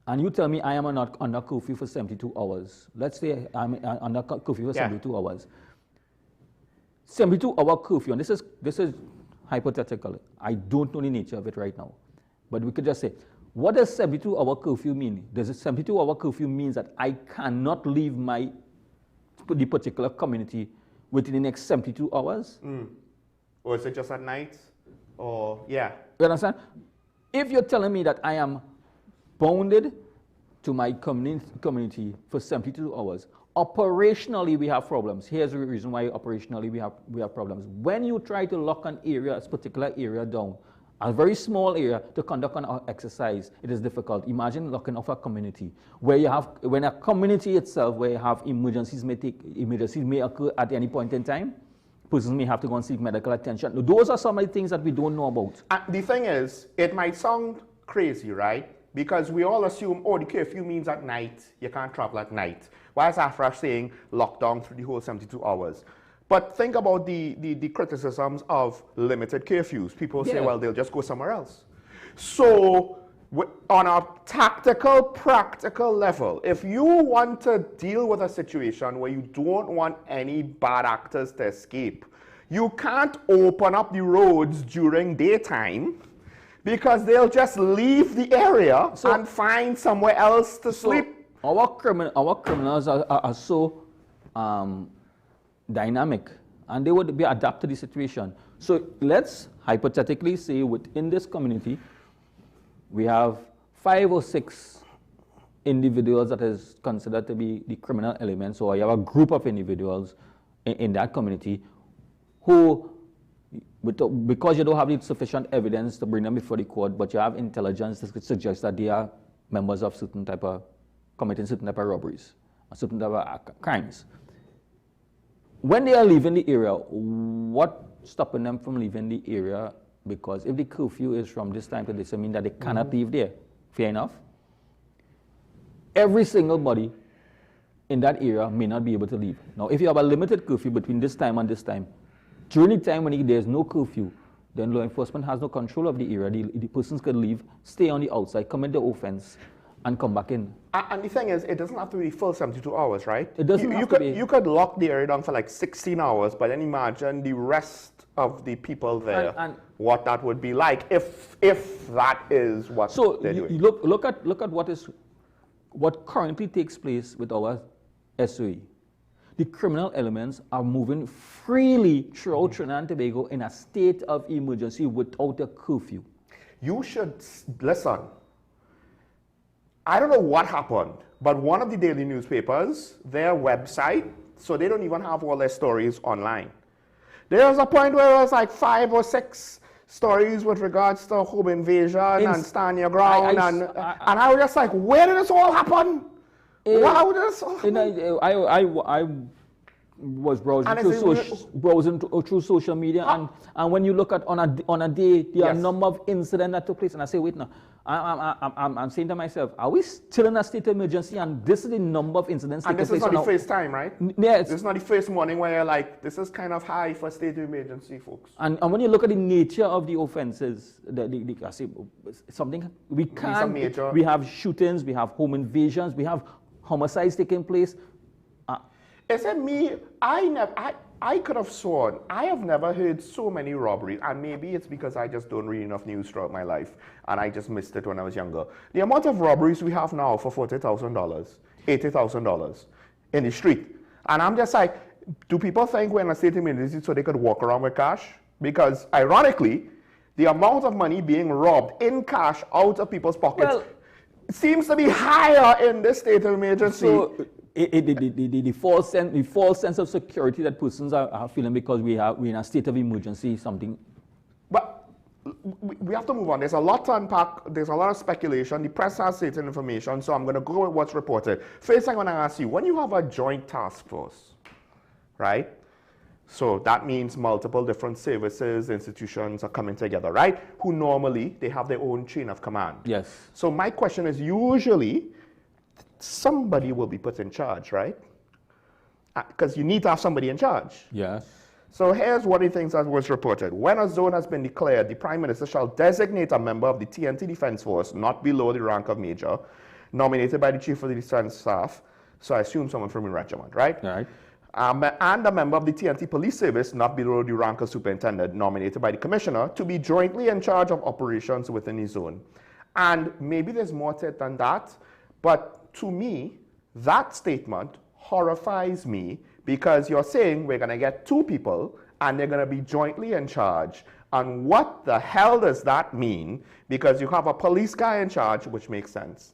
and you tell me I am not under curfew for 72 hours. Let's say I'm under curfew for 72 hours. 72-hour curfew, and this is hypothetical. I don't know the nature of it right now. But we could just say, what does 72-hour curfew mean? Does a 72-hour curfew means that I cannot leave the particular community within the next 72 hours? Or is it just at night? Or, yeah. You understand? If you're telling me that I am bounded to my community for 72 hours, operationally we have problems. Here's the reason why operationally we have problems. When you try to lock an area, a particular area down, a very small area to conduct an exercise, it is difficult. Imagine locking off a community where you have, when a community itself, where you have emergencies may occur at any point in time, persons may have to go and seek medical attention. Those are some of the things that we don't know about. The thing is, it might sound crazy, right? Because we all assume, oh, the curfew means at night, you can't travel at night. Why is Afra saying lockdown through the whole 72 hours? But think about the criticisms of limited curfews. People say, well, they'll just go somewhere else. So on a tactical, practical level, if you want to deal with a situation where you don't want any bad actors to escape, you can't open up the roads during daytime because they'll just leave the area and find somewhere else to sleep. Our criminals are so dynamic, and they would be adapt to the situation. So let's hypothetically say within this community, we have 5 or 6 individuals that is considered to be the criminal elements, or you have a group of individuals in that community who, because you don't have the sufficient evidence to bring them before the court, but you have intelligence that suggests that they are members of committing certain type of robberies, or certain type of crimes. When they are leaving the area, what stopping them from leaving the area? Because if the curfew is from this time to this, I mean that they cannot leave there. Fair enough. Every single body in that area may not be able to leave. Now, if you have a limited curfew between this time and this time, during the time when there's no curfew, then law enforcement has no control of the area. The persons could leave, stay on the outside, commit the offense, and come back in. And the thing is, it doesn't have to be full 72 hours, right? It doesn't have to be. You could lock the area down for like 16 hours, but then imagine the rest of the people there, and what that would be like if that is what they're doing. So look at what currently takes place with our SOE. The criminal elements are moving freely throughout Trinidad and Tobago in a state of emergency without a curfew. You should listen. I don't know what happened, but one of the daily newspapers, their website, so they don't even have all their stories online. There was a point where it was like 5 or 6 stories with regards to home invasion and stand your ground, and I was just like, where did this all happen? How did this all happen? I was browsing through social media, and when you look at on a day, there are a number of incidents that took place, and I say, wait now, I'm saying to myself, are we still in a state of emergency? And this is the number of incidents. And this is not the first time, right? Yes. This is not the first morning where you're like, this is kind of high for state of emergency, folks. And when you look at the nature of the offenses, I say something we can't. We have shootings, we have home invasions, we have homicides taking place. Is it me? I could have sworn, I have never heard so many robberies, and maybe it's because I just don't read enough news throughout my life, and I just missed it when I was younger. The amount of robberies we have now for $40,000, $80,000 in the street. And I'm just like, do people think we're in a state of emergency so they could walk around with cash? Because ironically, the amount of money being robbed in cash out of people's pockets seems to be higher in this state of emergency. So, the false sense of security that persons are feeling because we're in a state of emergency, something. But we have to move on. There's a lot to unpack. There's a lot of speculation. The press has certain information, so I'm going to go with what's reported. First, I'm going to ask you, when you have a joint task force, right? So that means multiple different services, institutions are coming together, right? Who normally, they have their own chain of command. Yes. So my question is, usually, somebody will be put in charge, right? Because you need to have somebody in charge. Yes. So here's one of the things that was reported. When a zone has been declared, the Prime Minister shall designate a member of the TNT Defence Force, not below the rank of Major, nominated by the Chief of the Defence Staff, so I assume someone from the regiment, right? Right. And a member of the TNT Police Service, not below the rank of Superintendent, nominated by the Commissioner, to be jointly in charge of operations within the zone. And maybe there's more to it than that, but to me, that statement horrifies me, because you're saying we're going to get 2 people and they're going to be jointly in charge. And what the hell does that mean? Because you have a police guy in charge, which makes sense,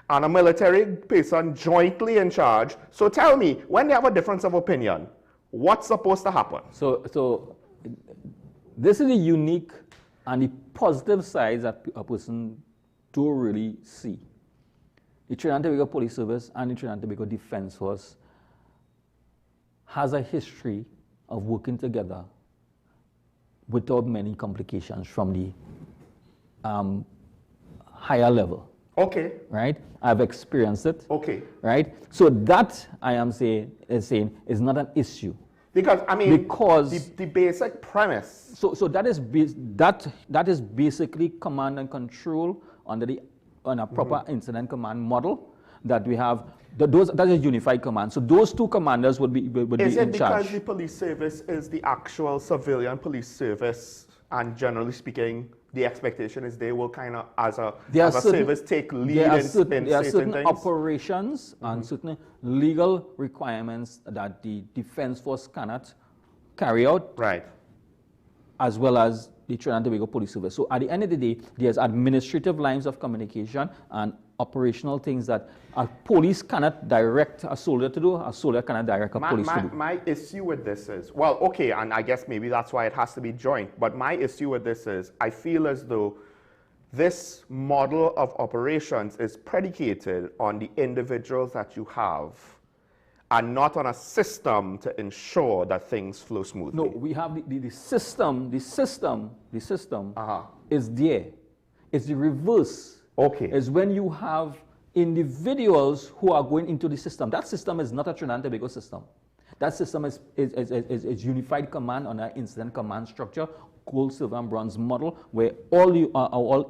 and a military person jointly in charge. So tell me, when they have a difference of opinion, what's supposed to happen? So this is the unique and the positive sides that a person don't really see. The Trinidad and Tobago Police Service and the Trinidad and Tobago Defence Force has a history of working together without many complications from the higher level. Okay. Right? I've experienced it. Okay. Right? So that, I am saying is not an issue. Because, I mean, because the basic premise. So that is basically command and control on a proper incident command model that we have. That is unified command. So those 2 commanders would be in charge. Is it because the police service is the actual civilian police service, and generally speaking, the expectation is they will kind of, as a service, take lead in certain things? Operations and certain legal requirements that the Defence Force cannot carry out. Right. As well as the Trinidad and Tobago Police Service. So at the end of the day, there's administrative lines of communication and operational things that a police cannot direct a soldier to do, a soldier cannot direct a police to do. My issue with this is, well, okay, and I guess maybe that's why it has to be joint, but my issue with this is, I feel as though this model of operations is predicated on the individuals that you have, and not on a system to ensure that things flow smoothly. No, we have the system is there. It's the reverse. Okay. Is when you have individuals who are going into the system. That system is not a Trinidad and Tobago system. That system is unified command on an incident command structure, gold, silver, and bronze model, where all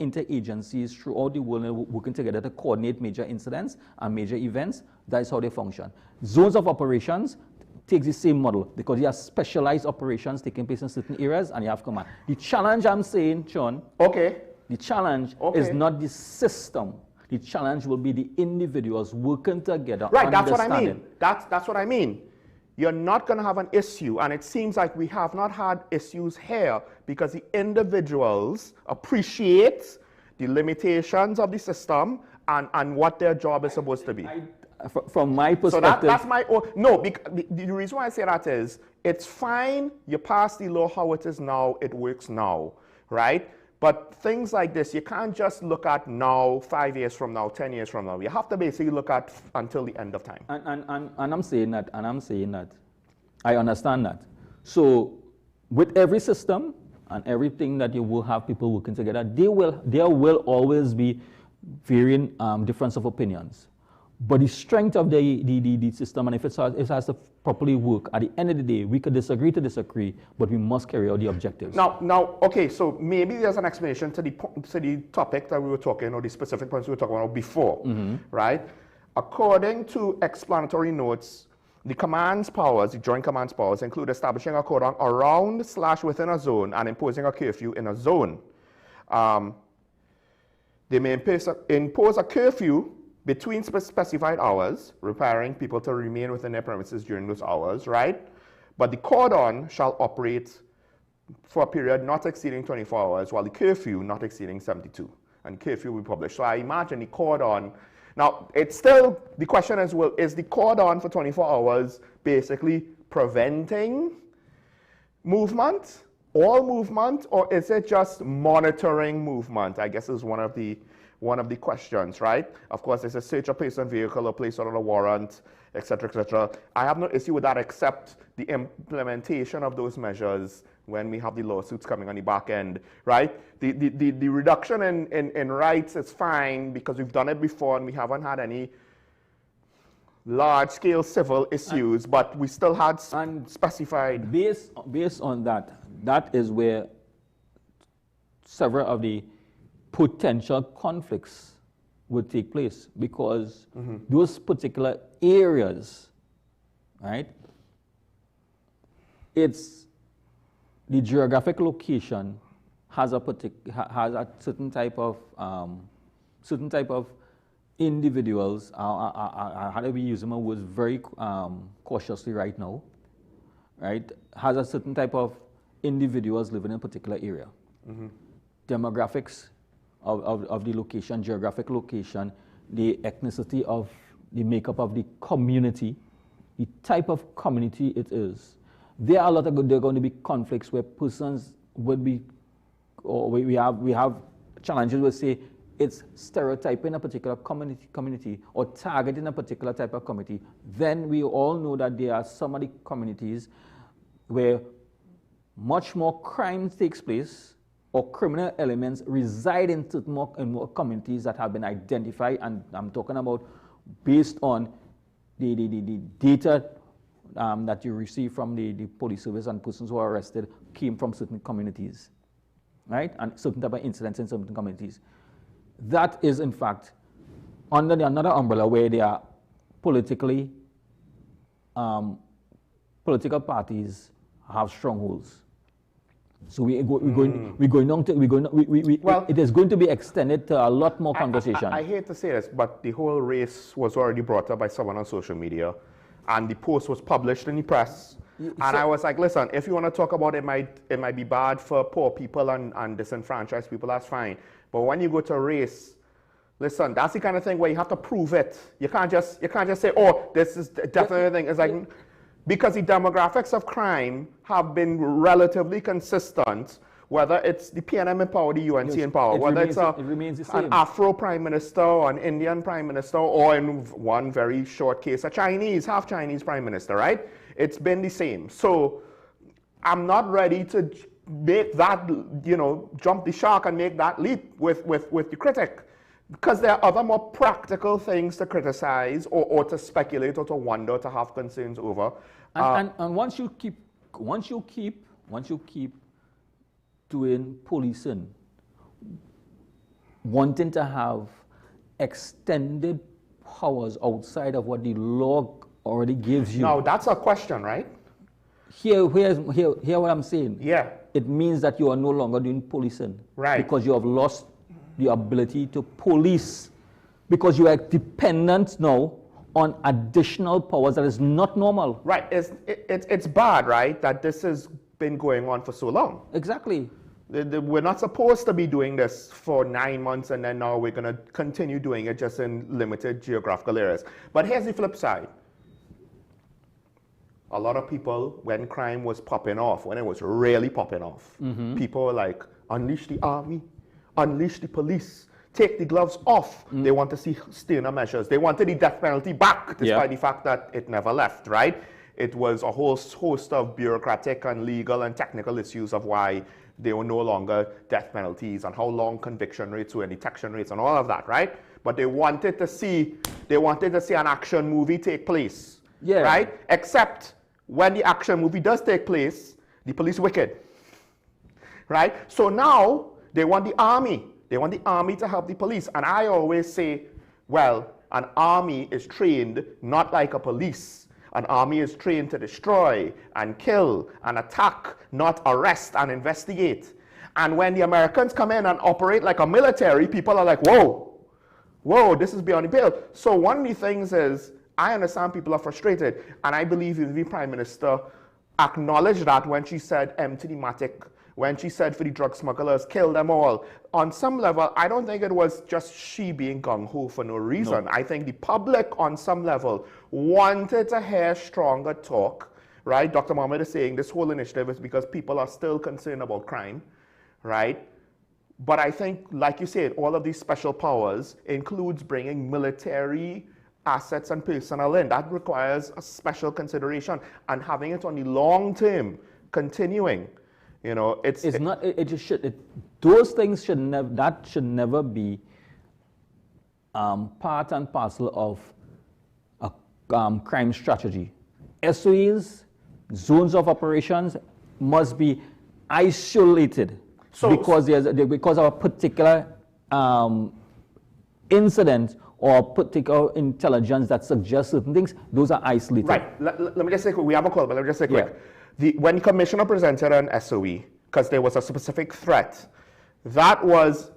interagencies throughout the world are working together to coordinate major incidents and major events. That is how they function. Zones of operations takes the same model because you have specialized operations taking place in certain areas and you have command. The challenge I'm saying, Sean, the challenge is not the system. The challenge will be the individuals working together. Right, that's what I mean. That's what I mean. You're not going to have an issue, and it seems like we have not had issues here because the individuals appreciate the limitations of the system and what their job is supposed to be. From my perspective... So that's my... No, the reason why I say that is, it's fine, you pass the law how it is now, it works now, right? But things like this, you can't just look at now, 5 years from now, 10 years from now. You have to basically look at until the end of time. And I'm saying that, I understand that. So with every system and everything that you will have people working together, there will always be varying difference of opinions. But the strength of the system, and if it has to properly work, at the end of the day, we could disagree to disagree, but we must carry out the objectives. Now, okay, so maybe there's an explanation to the topic that we were talking, or the specific points we were talking about before, right? According to explanatory notes, the command's powers, the joint command's powers, include establishing a cordon around/within a zone and imposing a curfew in a zone. They may impose a curfew between specified hours, requiring people to remain within their premises during those hours, right? But the cordon shall operate for a period not exceeding 24 hours, while the curfew not exceeding 72. And curfew will be published. So I imagine the cordon, now it's still, the question is, well, is the cordon for 24 hours basically preventing movement, all movement, or is it just monitoring movement? I guess is one of the questions, right? Of course, there's a search of person, vehicle, or place on a warrant, etc., etc. I have no issue with that except the implementation of those measures when we have the lawsuits coming on the back end, right? The reduction in rights is fine because we've done it before and we haven't had any large-scale civil issues, but we still had specified. Based on that, that is where several of the potential conflicts would take place, because those particular areas, right, it's the geographic location has a certain type of individuals. How do we use them? Words very cautiously right now, right? Has a certain type of individuals living in a particular area. Demographics of the location, geographic location, the ethnicity of the makeup of the community, the type of community it is. There are there are going to be conflicts where persons would be, or we have challenges where say it's stereotyping a particular community or targeting a particular type of community. Then we all know that there are some of the communities where much more crime takes place, or criminal elements reside in certain more communities that have been identified, and I'm talking about based on the data that you receive from the police service, and persons who are arrested came from certain communities, right? And certain type of incidents in certain communities. That is, in fact, under another umbrella where they are political parties have strongholds. So it is going to be extended to a lot more conversation. I hate to say this, but the whole race was already brought up by someone on social media, and the post was published in the press. And I was like, listen, if you want to talk about it, it might be bad for poor people and disenfranchised people, that's fine. But when you go to race, listen, that's the kind of thing where you have to prove it. You can't just say, oh, this is definitely a thing. It's like, because the demographics of crime have been relatively consistent, whether it's the PNM in power, the UNC in power, whether it's an Afro prime minister or an Indian prime minister, or in one very short case, a Chinese, half Chinese prime minister, right? It's been the same. So I'm not ready to make that, jump the shark and make that leap with the critic. Because there are other more practical things to criticize or to speculate or to wonder, to have concerns over. And once you keep doing policing, wanting to have extended powers outside of what the law already gives you. Now that's a question, right? Hear what I'm saying. Yeah. It means that you are no longer doing policing. Right. Because you have lost the ability to police, because you are dependent now on additional powers that is not normal. Right. It's bad, right, that this has been going on for so long. Exactly. We're not supposed to be doing this for 9 months, and then now we're going to continue doing it just in limited geographical areas. But here's the flip side. A lot of people, when crime was popping off, when it was really popping off, people were like, unleash the army, unleash the police, take the gloves off. They want to see sterner measures. They wanted the death penalty back, despite the fact that it never left, right? It was a whole host of bureaucratic and legal and technical issues of why they were no longer death penalties, and how long conviction rates were and detection rates and all of that, right? But they wanted to see an action movie take place, right? Except when the action movie does take place, the police wicked, right? So now they want the army. They want the army to help the police. And I always say, well, an army is trained not like a police. An army is trained to destroy and kill and attack, not arrest and investigate. And when the Americans come in and operate like a military, people are like, whoa, this is beyond the pale. So one of the things is, I understand people are frustrated, and I believe the Prime Minister acknowledged that when she said empty the matic, when she said for the drug smugglers, kill them all. On some level, I don't think it was just she being gung-ho for no reason. No. I think the public, on some level, wanted to hear stronger talk, right? Dr. Mohammed is saying this whole initiative is because people are still concerned about crime, right? But I think, like you said, all of these special powers includes bringing military assets and personnel in. That requires a special consideration, and having it on the long term, continuing. Those things should never be part and parcel of a crime strategy. SOEs, zones of operations, must be isolated because of a particular incident or particular intelligence that suggests certain things. Those are isolated. Right. Let me just say quick. We have a call, but let me just say quick. Yeah. When the commissioner presented an SOE, because there was a specific threat, that was,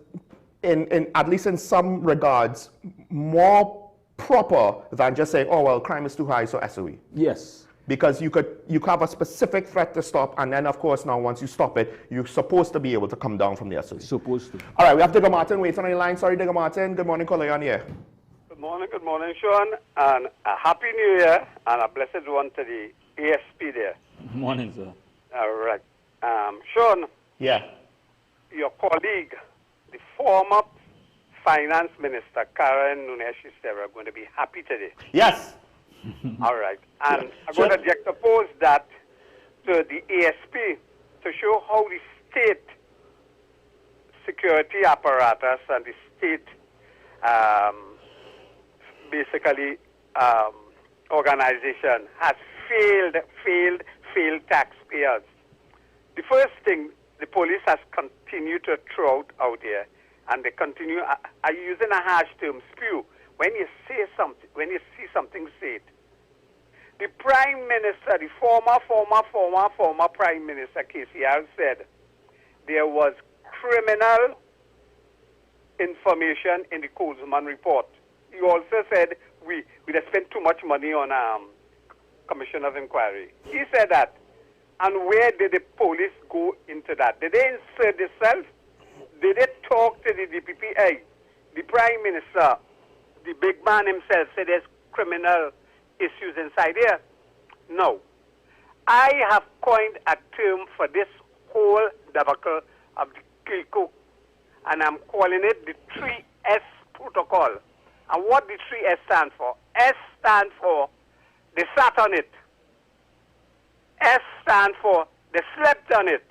at least in some regards, more proper than just saying, oh, well, crime is too high, so SOE. Yes. Because you could have a specific threat to stop, and then, of course, now once you stop it, you're supposed to be able to come down from the SOE. Supposed to. All right, we have Digger Martin waiting on the line. Sorry, Digger Martin. Good morning, caller, you're on here. Good morning, Sean, and a happy new year, and a blessed one to the ASP there. Good morning, sir. All right. Sean. Yeah. Your colleague, the former Finance Minister, Karen Nunes-Chistera, are going to be happy today. Yes. All right. And I'm going to juxtapose that to the ASP to show how the state security apparatus and the state organization has failed taxpayers. The first thing, the police has continued to throw out here, and they continue, are using a harsh term, spew. When you say something, when you see something, say it. The Prime Minister, the former Prime Minister, KCR, said there was criminal information in the Colesman report. He also said we have spent too much money on Commission of Inquiry. He said that. And where did the police go into that? Did they insert themselves? Did they talk to the DPP? The Prime Minister, the big man himself, said there's criminal issues inside here. No. I have coined a term for this whole debacle of the Kilco, and I'm calling it the 3S protocol. And what the 3S stand for? S stand for they sat on it. S stand for they slept on it.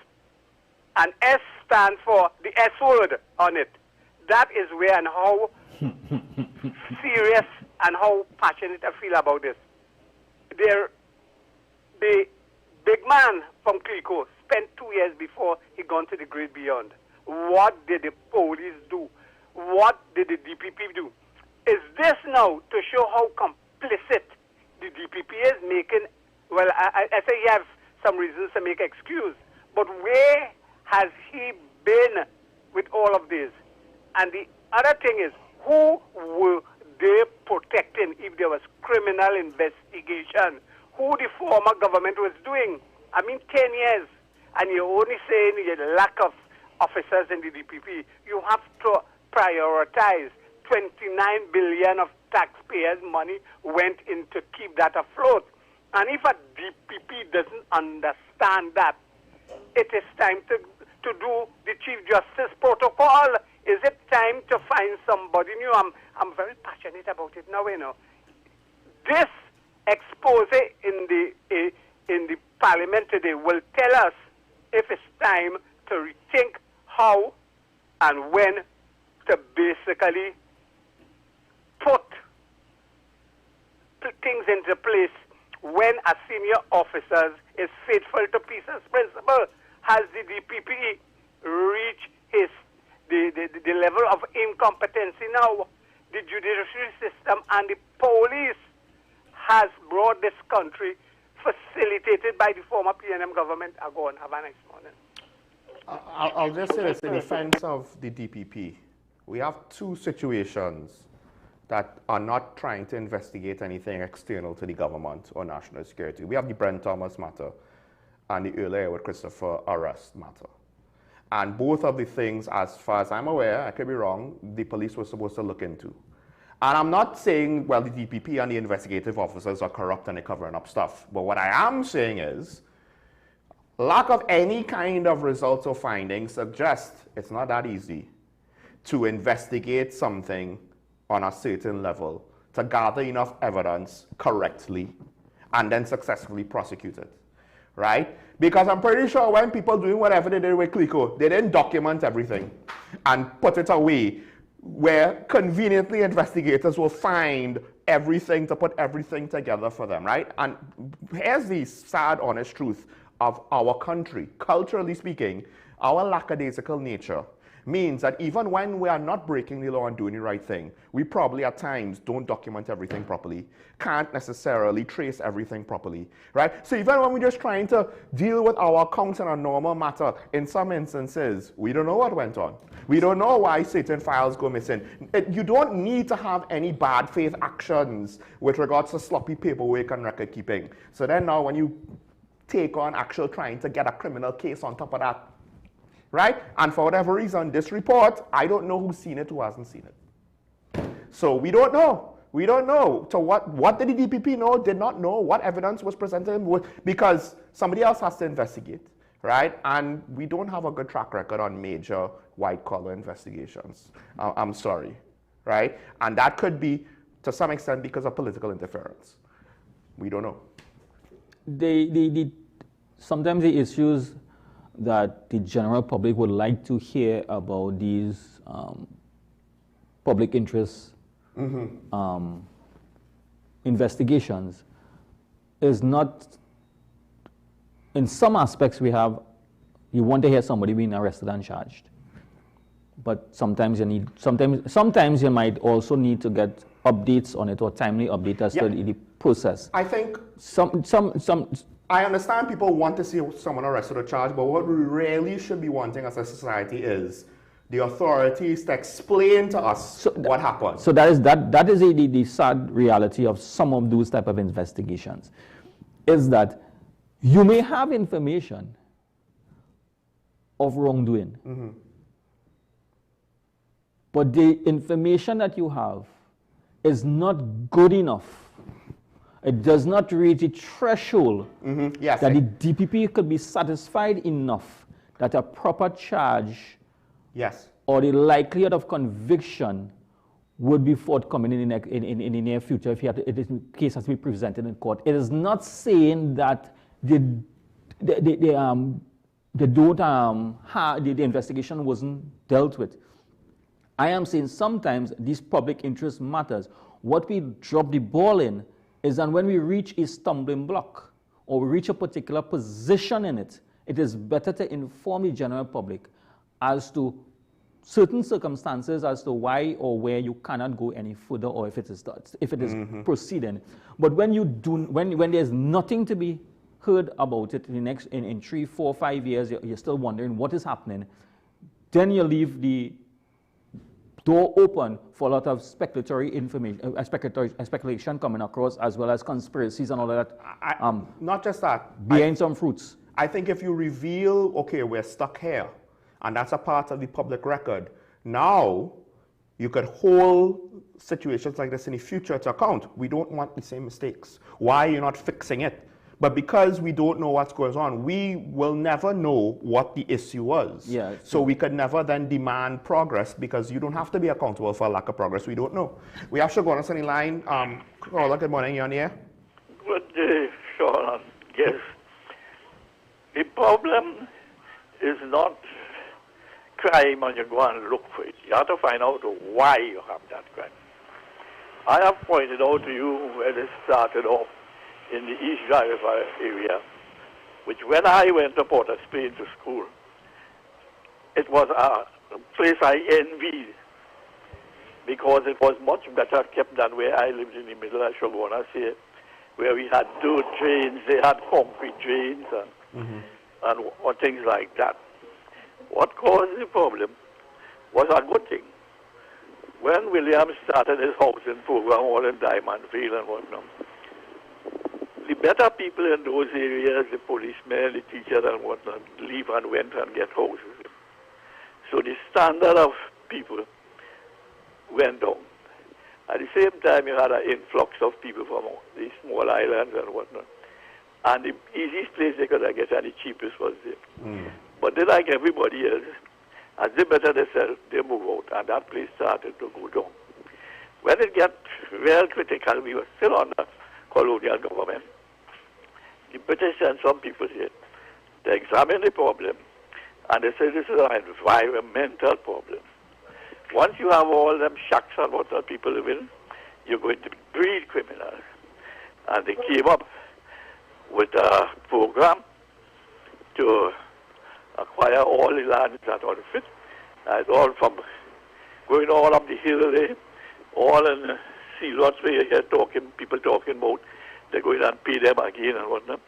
And S stand for the S word on it. That is where and how serious and how passionate I feel about this. The big man from Clico spent 2 years before he gone to the great beyond. What did the police do? What did the DPP do? Is this now to show how complicit the DPP is making? Well, I say he has some reasons to make excuse, but where has he been with all of this? And the other thing is, who were they protecting if there was criminal investigation? Who the former government was doing? I mean, 10 years, and you're only saying the lack of officers in the DPP. You have to prioritize. 29 billion of taxpayers' money went in to keep that afloat. And if a DPP doesn't understand that, it is time to do the Chief Justice protocol. Is it time to find somebody new? I'm very passionate about it now, you know. This expose in the Parliament today will tell us if it's time to rethink how and when to basically put things into place when a senior officer is faithful to peace's principle. Has the DPP reached the level of incompetency now? The judiciary system and the police has brought this country, facilitated by the former PNM government. I'll go on. Have a nice morning. I'll just say this in defense of the DPP. We have two situations that are not trying to investigate anything external to the government or national security. We have the Brent Thomas matter and the earlier with Christopher arrest matter. And both of the things, as far as I'm aware, I could be wrong, the police were supposed to look into. And I'm not saying, well, the DPP and the investigative officers are corrupt and they're covering up stuff. But what I am saying is, lack of any kind of results or findings suggests it's not that easy to investigate something on a certain level, to gather enough evidence correctly, and then successfully prosecute it, right? Because I'm pretty sure when people doing whatever they did with Clico, they didn't document everything and put it away where conveniently investigators will find everything to put everything together for them, right? And here's the sad, honest truth of our country. Culturally speaking, our lackadaisical nature means that even when we are not breaking the law and doing the right thing, we probably at times don't document everything properly, can't necessarily trace everything properly, right? So even when we're just trying to deal with our accounts in a normal matter, in some instances, we don't know what went on. We don't know why certain files go missing. You don't need to have any bad faith actions with regards to sloppy paperwork and record keeping. So then now when you take on actual trying to get a criminal case on top of that, right? And for whatever reason, this report, I don't know who's seen it, who hasn't seen it. So we don't know. We don't know. So what did the DPP know, did not know, what evidence was presented, because somebody else has to investigate, right? And we don't have a good track record on major white-collar investigations. I'm sorry, right? And that could be, to some extent, because of political interference. We don't know. Sometimes the issues that the general public would like to hear about these public interest investigations is not, in some aspects you want to hear somebody being arrested and charged. But sometimes sometimes you might also need to get updates on it, or timely updates as to the process. I think I understand people want to see someone arrested or charged, but what we really should be wanting as a society is the authorities to explain to us what happened. So that is the sad reality of some of those type of investigations, is that you may have information of wrongdoing, but the information that you have is not good enough. It does not reach the threshold that the DPP could be satisfied enough that a proper charge or the likelihood of conviction would be forthcoming in the near future if the case has to be presented in court. It is not saying that the investigation wasn't dealt with. I am saying sometimes these public interest matters. What we drop the ball in is that when we reach a stumbling block or we reach a particular position in it, it is better to inform the general public as to certain circumstances as to why or where you cannot go any further, or if it is proceeding. But when there's nothing to be heard about it in 3, 4, 5 years, you're still wondering what is happening, then you leave the door open for a lot of speculation coming across, as well as conspiracies and all of that. Not just that. Behind some fruits. I think if you reveal, okay, we're stuck here, and that's a part of the public record, now you could hold situations like this in the future to account. We don't want the same mistakes. Why are you not fixing it? But because we don't know what's going on, we will never know what the issue was. Yeah, so we could never then demand progress, because you don't have to be accountable for a lack of progress. We don't know. We have Sean on the line. Caller, good morning. You're on the air. Good day, Sean. Yes. The problem is not crime and you go and look for it. You have to find out why you have that crime. I have pointed out to you where this started off in the East River area, which when I went to Port of Spain to school, it was a place I envied, because it was much better kept than where I lived in the middle of Shogona, say, where we had dirt drains, they had concrete drains and things like that. What caused the problem was a good thing. When William started his housing program all in Diamond Field and whatnot, the better people in those areas, the policemen, the teachers and whatnot, leave and went and get houses. So the standard of people went down. At the same time, you had an influx of people from the small islands and whatnot. And the easiest place they could get and the cheapest was there. But they, like everybody else, as they better themselves, they move out, and that place started to go down. When it got real critical, we were still under colonial government. The British sent some people here to examine the problem, and they said this is an environmental problem. once you have all them shacks and what people live in, you're going to breed criminals. And they came up with a program to acquire all the lands that are fit. And all from going all up the hill there, all in see lots where you hear people talking about they're going and pay them again and whatnot.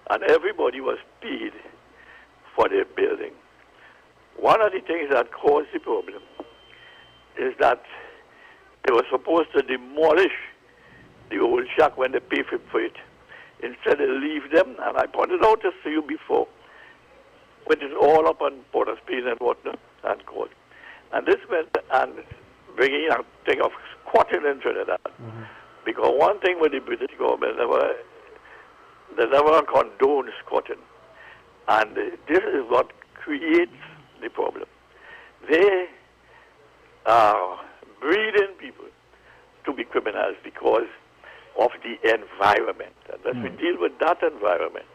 And everybody was paid for their building. One of the things that caused the problem is that they were supposed to demolish the old shack when they pay for it. Instead they leave them, and I pointed out this to you before, when it's all up on Port of Spain and whatnot, and court. And this meant and bringing a thing of squatting in Trinidad. Because one thing with the British government, they never condone squatting. And this is what creates the problem. They are breeding people to be criminals because of the environment. Unless we deal with that environment,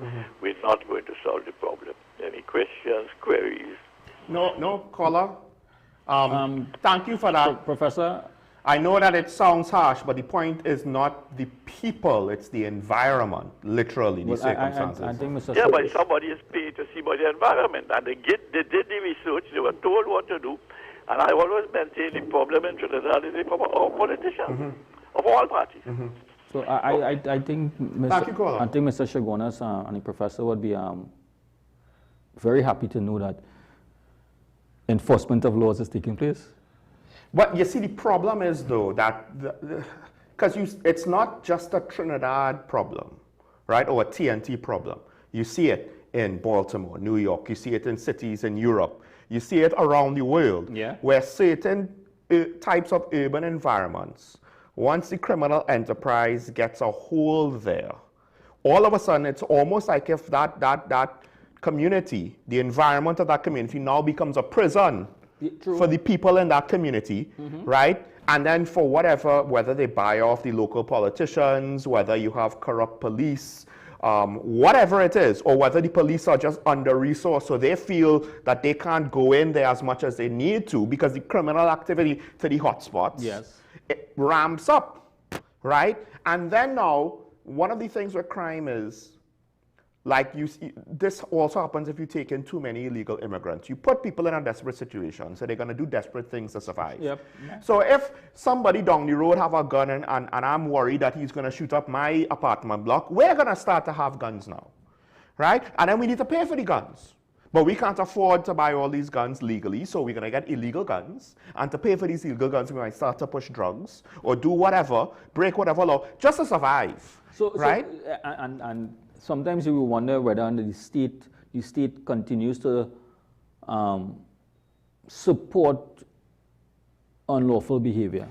we're not going to solve the problem. Any questions, queries? No, caller. Thank you for that. Professor? I know that it sounds harsh, but the point is not the people, it's the environment, literally, the circumstances. I think Mr. Yeah, but somebody is paid to see about the environment, and they did the research, they were told what to do, and I always maintain the problem in Trinidad is the problem of politicians, of all parties. So I think Mr. Chagonas and the professor would be very happy to know that enforcement of laws is taking place. But you see, the problem is, though, that because it's not just a Trinidad problem, right, or a TNT problem. You see it in Baltimore, New York. You see it in cities in Europe. You see it around the world, where certain types of urban environments, once the criminal enterprise gets a hold there, all of a sudden it's almost like if that community, the environment of that community now becomes a prison for the people in that community, right? And then for whether they buy off the local politicians, whether you have corrupt police, whatever it is, or whether the police are just under-resourced, so they feel that they can't go in there as much as they need to because the criminal activity to the hotspots it ramps up, right? And then now, one of the things with crime is, like this also happens if you take in too many illegal immigrants. You put people in a desperate situation, so they're going to do desperate things to survive. So if somebody down the road have a gun and I'm worried that he's going to shoot up my apartment block, we're going to start to have guns now, right? And then we need to pay for the guns. But we can't afford to buy all these guns legally, so we're going to get illegal guns. And to pay for these illegal guns, we might start to push drugs or do whatever, break whatever law, just to survive, right? And sometimes you wonder whether the state continues to support unlawful behavior.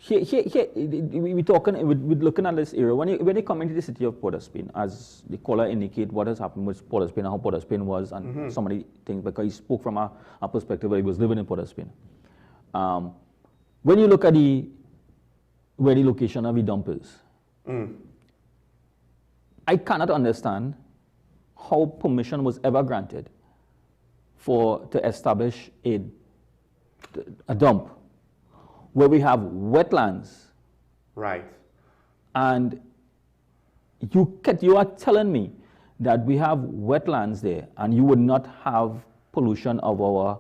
We're looking at this area. When you come into the city of Port of Spain, as the caller indicate what has happened with Port of Spain and how Port of Spain was and some of the things, because he spoke from a perspective where he was living in Port of Spain. When you look at where the location of the dump is, I cannot understand how permission was ever granted to establish a dump where we have wetlands. Right. And you are telling me that we have wetlands there and you would not have pollution of our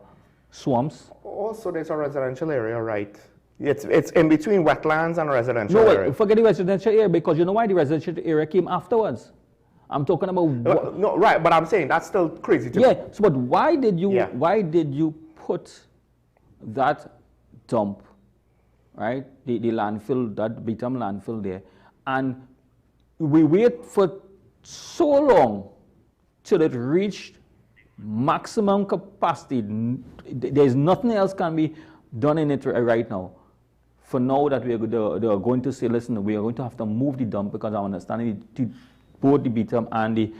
swamps? Also, there's a residential area, right? It's in between wetlands and residential area. No, forget the residential area, because you know why the residential area came afterwards. I'm talking about no, right, but I'm saying that's still crazy to me. So but why did you put that dump, right? The landfill, that Betum landfill there, and we wait for so long till it reached maximum capacity. There's nothing else can be done in it right now. For now that they are going to say, listen, we are going to have to move the dump because I understand both the Betum and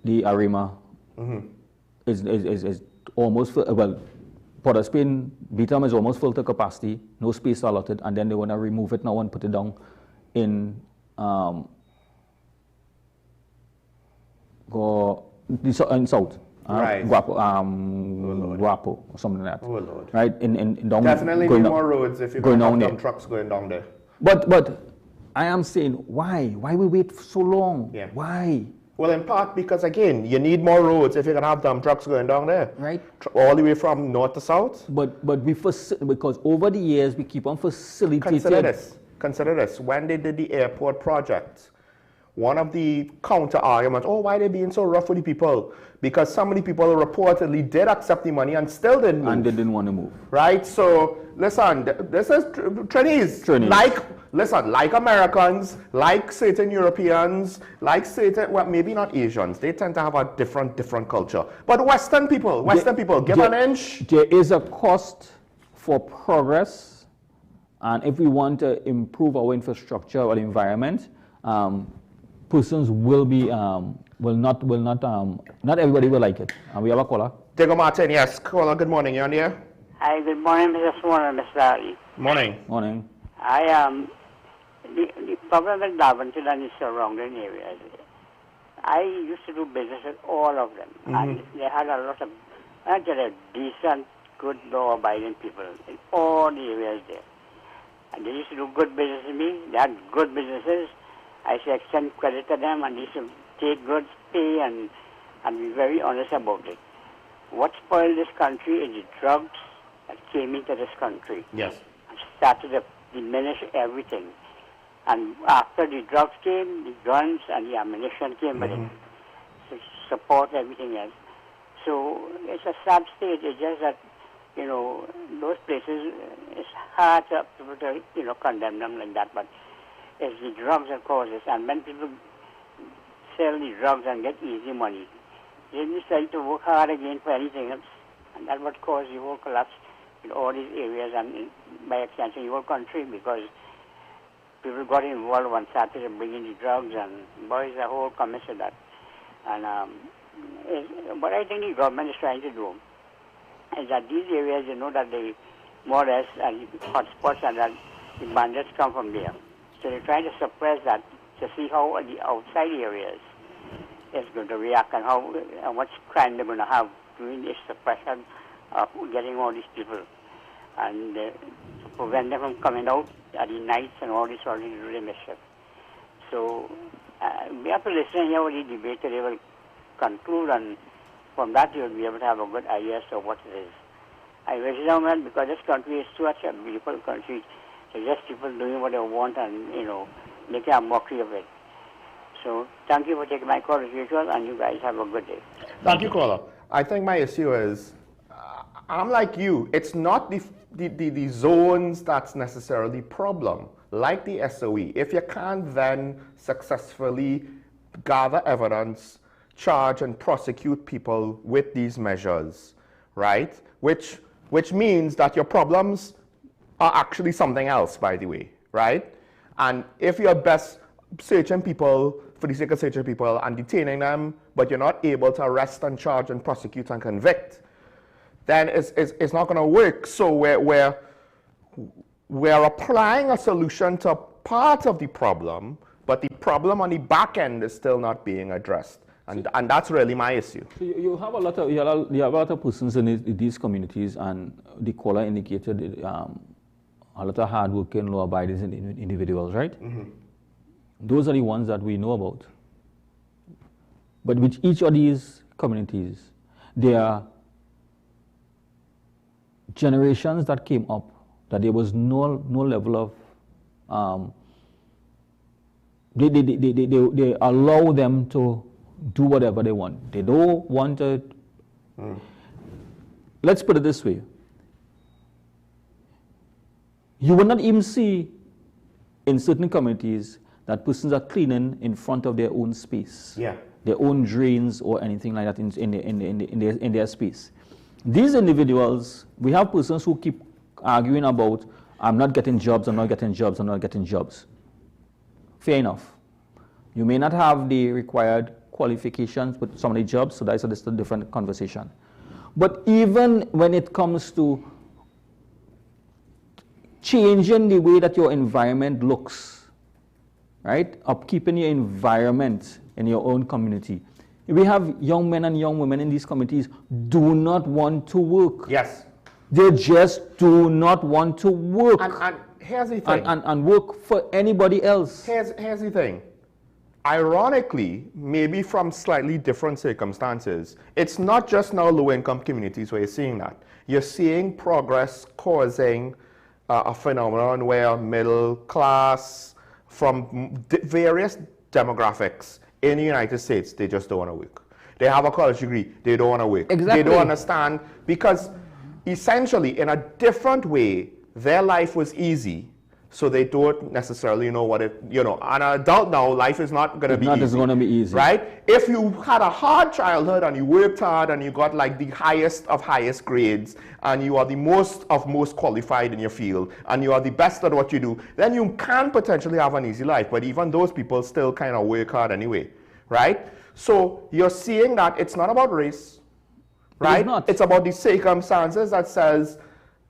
the Arima is almost full. Well, Port of Spain, Betum is almost full to capacity, no space allotted, and then they want to remove it now and put it down in south. Right. Guapo, or something like that. Oh, Lord. Right? In down, Definitely need more roads if you're going to have dump trucks going down there. But I am saying, why? Why we wait so long? Yeah. Why? Well, in part because, again, you need more roads if you're going to have dump trucks going down there. Right. All the way from north to south. But because over the years, we keep on facilitating. Consider this. When they did the airport project, one of the counter arguments, why are they being so rough with the people? Because some of the people reportedly did accept the money and still didn't move. And they didn't want to move. Right? So, listen, this is Chinese. Like Americans, like certain Europeans, like certain, well, maybe not Asians. They tend to have a different culture. But Western people, give an inch. There is a cost for progress. And if we want to improve our infrastructure or the environment, persons will be, not everybody will like it. And we have a caller. Diego Martin, yes. Caller, good morning. You're on the air? Hi, good morning, Mr. Swan and Mr. Ali. Morning. Morning. The problem with Darwinton and the surrounding areas, I used to do business with all of them. And they had a lot of, decent, good, law-abiding people in all the areas there. And they used to do good business with me. They had good businesses. I used to extend credit to them, and they used to take goods, pay, and be very honest about it. What spoiled this country is the drugs that came into this country. Yes. And started to diminish everything. And after the drugs came, the guns and the ammunition came with it to support everything else. So it's a sad state. It's just that, those places, it's hard to condemn them like that, but it's the drugs that cause this. And when people sell the drugs and get easy money, they decide to work hard again for anything else. And that's what caused the whole collapse in all these areas and by extension the whole country, because people got involved and started bringing the drugs, and boys, the whole commission of that. And what I think the government is trying to do is that these areas, that they more or less are hotspots and that the bandits come from there. So they're trying to suppress that to see how the outside areas is going to react and how much crime they're going to have during this suppression of getting all these people. And to prevent them from coming out at the nights and all this sort of really mischief. So we have to listen and hear what the debate today will conclude, and from that you will be able to have a good idea as to what it is. I wish them well, because this country is such a beautiful country. It's just people doing what they want and, making a mockery of it. So thank you for taking my call as usual, and you guys have a good day. Thank you, caller. I think my issue is, I'm like you. It's not the zones that's necessarily the problem. Like the SOE, if you can't then successfully gather evidence, charge and prosecute people with these measures, right? Which means that your problems are actually something else, by the way, right? And if you're best searching people for the sake of searching people and detaining them, but you're not able to arrest and charge and prosecute and convict, then it's not going to work. So we're applying a solution to part of the problem, but the problem on the back end is still not being addressed. And that's really my issue. So you have a lot of persons in these communities, and the caller indicated a lot of hard-working, law-abiding individuals, right? Those are the ones that we know about. But with each of these communities, there are generations that came up that there was no level of they allow them to do whatever they want. They don't want to. Let's put it this way. You will not even see in certain communities that persons are cleaning in front of their own space, their own drains or anything like that in their space. These individuals, we have persons who keep arguing about, I'm not getting jobs, I'm not getting jobs, I'm not getting jobs. Fair enough. You may not have the required qualifications with some of the jobs, so that's a different conversation. But even when it comes to changing the way that your environment looks, right? Upkeeping your environment in your own community, We have young men and young women in these communities do not want to work. Yes. They just do not want to work. And here's the thing. And work for anybody else. Here's the thing. Ironically, maybe from slightly different circumstances, it's not just now low-income communities where you're seeing that. You're seeing progress causing a phenomenon where middle class from various demographics in the United States, they just don't want to work. They have a college degree, they don't want to work. Exactly. They don't understand, because essentially, in a different way, their life was easy, so they don't necessarily know what it, you know, an adult now, life is not going to be easy. It's not going to be easy. Right? If you had a hard childhood and you worked hard and you got like the highest of highest grades and you are the most of most qualified in your field and you are the best at what you do, then you can potentially have an easy life. But even those people still kind of work hard anyway. Right? So you're seeing that it's not about race. Right? It's about the circumstances that says,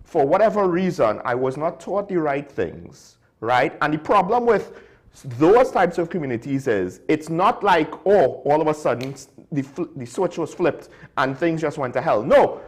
for whatever reason, I was not taught the right things, right? And the problem with those types of communities is, it's not like, oh, all of a sudden the switch was flipped and things just went to hell. No,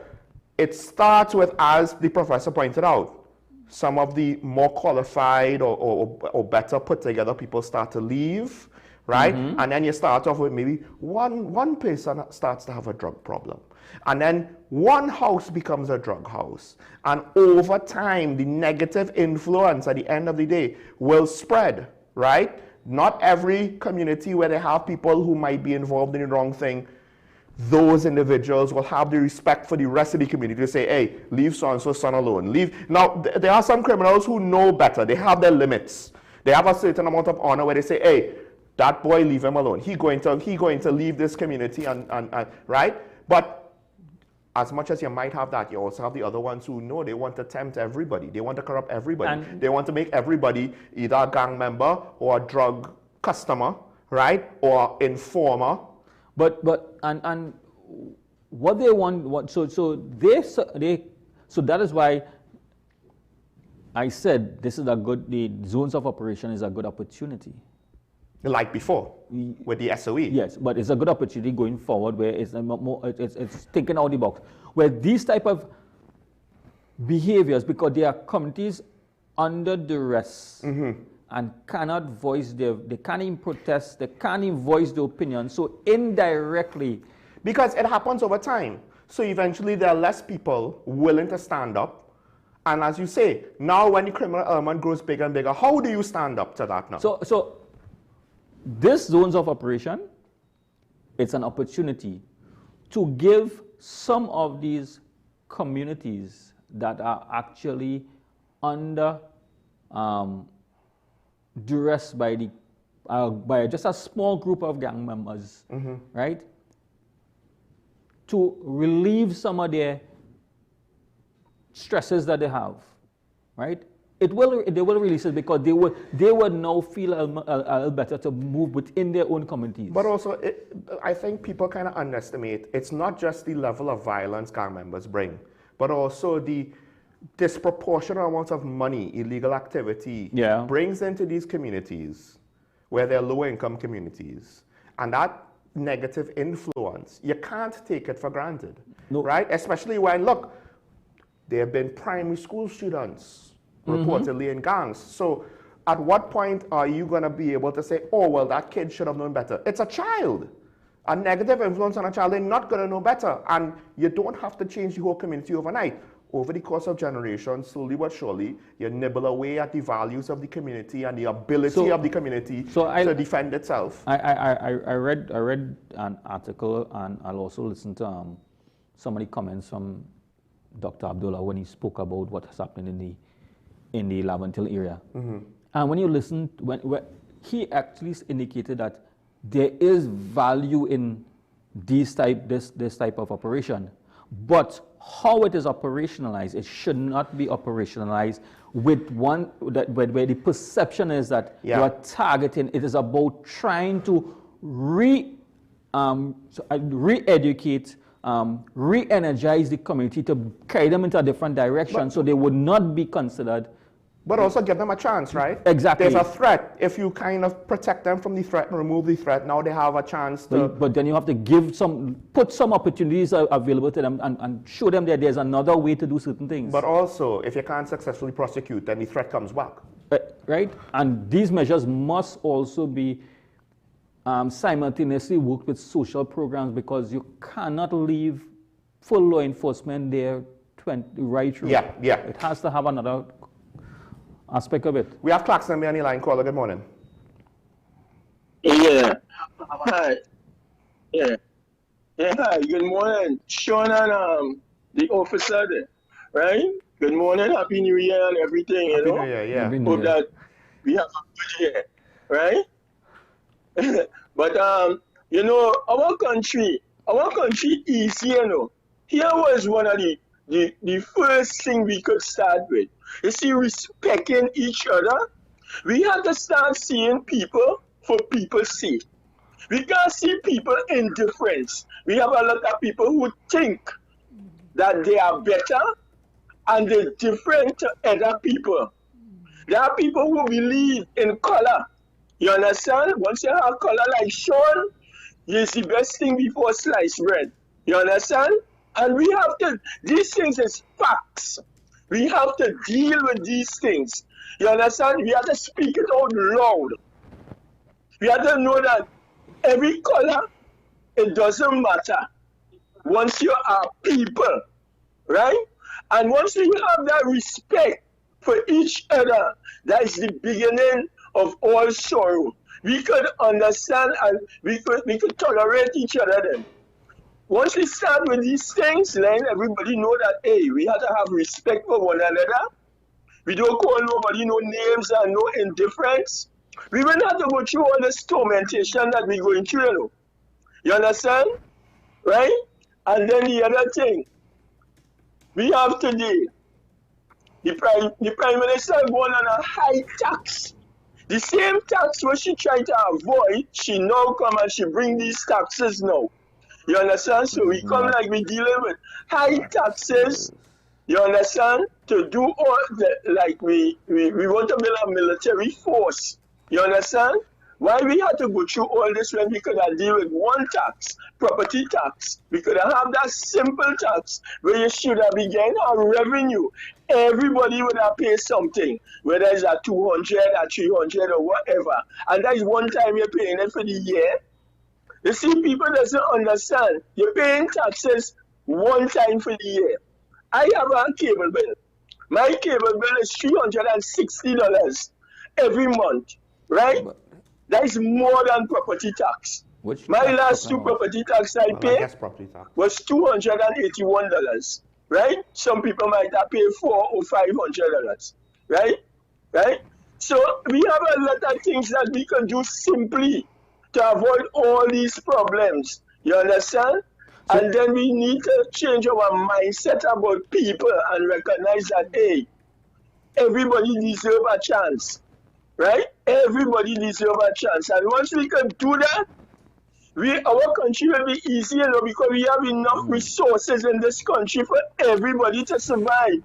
it starts with, as the professor pointed out, some of the more qualified or better put together people start to leave, right? Mm-hmm. And then you start off with maybe one person starts to have a drug problem. And then one house becomes a drug house. And over time, the negative influence at the end of the day will spread, right? Not every community where they have people who might be involved in the wrong thing, those individuals will have the respect for the rest of the community to say, hey, leave so-and-so son alone. Leave. Now, there are some criminals who know better. They have their limits. They have a certain amount of honor where they say, hey, that boy, leave him alone. He going to leave this community, and right? But as much as you might have that, you also have the other ones who know they want to tempt everybody. They want to corrupt everybody. And they want to make everybody either a gang member or a drug customer, right? Or informer. But what they want, so that is why I said this is a good, the zones of operation is a good opportunity. Like before, with the SOE. Yes, but it's a good opportunity going forward where it's thinking out the box. Where these type of behaviors, because they are communities under duress and cannot voice they can't even protest, they can't even voice their opinion. So indirectly. Because it happens over time. So eventually there are less people willing to stand up. And as you say, now when the criminal element grows bigger and bigger, how do you stand up to that now? So this zones of operation, it's an opportunity to give some of these communities that are actually under duress by just a small group of gang members, right? To relieve some of their stresses that they have, right? They will release it because they would now feel a little better to move within their own communities. But also, I think people kind of underestimate, it's not just the level of violence gang members bring, but also the disproportionate amounts of money illegal activity brings into these communities where they're low-income communities. And that negative influence, you can't take it for granted, right? Especially when, look, there have been primary school students reportedly in gangs. So at what point are you going to be able to say, oh, well, that kid should have known better? It's a child. A negative influence on a child, they're not going to know better. And you don't have to change the whole community overnight. Over the course of generations, slowly but surely, you nibble away at the values of the community and the ability of the community to defend itself. I read an article, and I'll also listen to some of the comments from Dr. Abdullah when he spoke about what has happened in the Laventil area. And when you listen, when he actually indicated that there is value in this type of operation, but how it is operationalized, it should not be operationalized with where the perception is that you are targeting. It is about trying to re-educate, re-energize the community to carry them into a different direction, so they would not be considered But also give them a chance, right? Exactly. There's a threat. If you kind of protect them from the threat and remove the threat, now they have a chance to... But then you have to put some opportunities available to them and show them that there's another way to do certain things. But also, if you can't successfully prosecute, then the threat comes back. Right? And these measures must also be simultaneously worked with social programs, because you cannot leave full law enforcement there right through. Yeah. It has to have another aspect of it. We have Claxton on the line. Caller, good morning. Yeah. Hi. Yeah. Yeah, hi. Good morning. Sean and the officer there, right? Good morning. Happy New Year and everything, Happy New Year, yeah. Hope that we have a good year, right? But, our country is, here was one of the first thing we could start with. You see, respecting each other. We have to start seeing people for people's sake. We can't see people in difference. We have a lot of people who think that they are better and they're different to other people. There are people who believe in color. You understand? Once you have color like Sean, it's the best thing before sliced bread. You understand? And we have to, these things is facts. We have to deal with these things. You understand? We have to speak it out loud. We have to know that every color, it doesn't matter. Once you are people, right? And once we have that respect for each other, that is the beginning of all sorrow. We could understand and we could tolerate each other then. Once we start with these things, then everybody know that, hey, we have to have respect for one another. We don't call nobody no names and no indifference. We will not have to go through all this tormentation that we're going through, You understand? Right? And then the other thing, we have today, the Prime Minister going on a high tax. The same tax what she tried to avoid, she now come and she bring these taxes now. You understand? So we come like we dealing with high taxes, you understand? To do all the, like we want to build a military force. You understand? Why we had to go through all this when we could have deal with one tax, property tax. We could have that simple tax where you should have been getting a revenue. Everybody would have paid something, whether it's a 200 or 300 or whatever. And that is one time you're paying it for the year. You see, people doesn't understand. You're paying taxes one time for the year. I have a cable bill. My cable bill is $360 every month, right? That is more than property tax. My last two property tax I paid was $281, right? Some people might have paid $400 or $500, right? Right? So we have a lot of things that we can do simply to avoid all these problems. You understand? And then we need to change our mindset about people and recognize that, hey, everybody deserves a chance. Right? Everybody deserves a chance. And once we can do that, our country will be easier, because we have enough resources in this country for everybody to survive.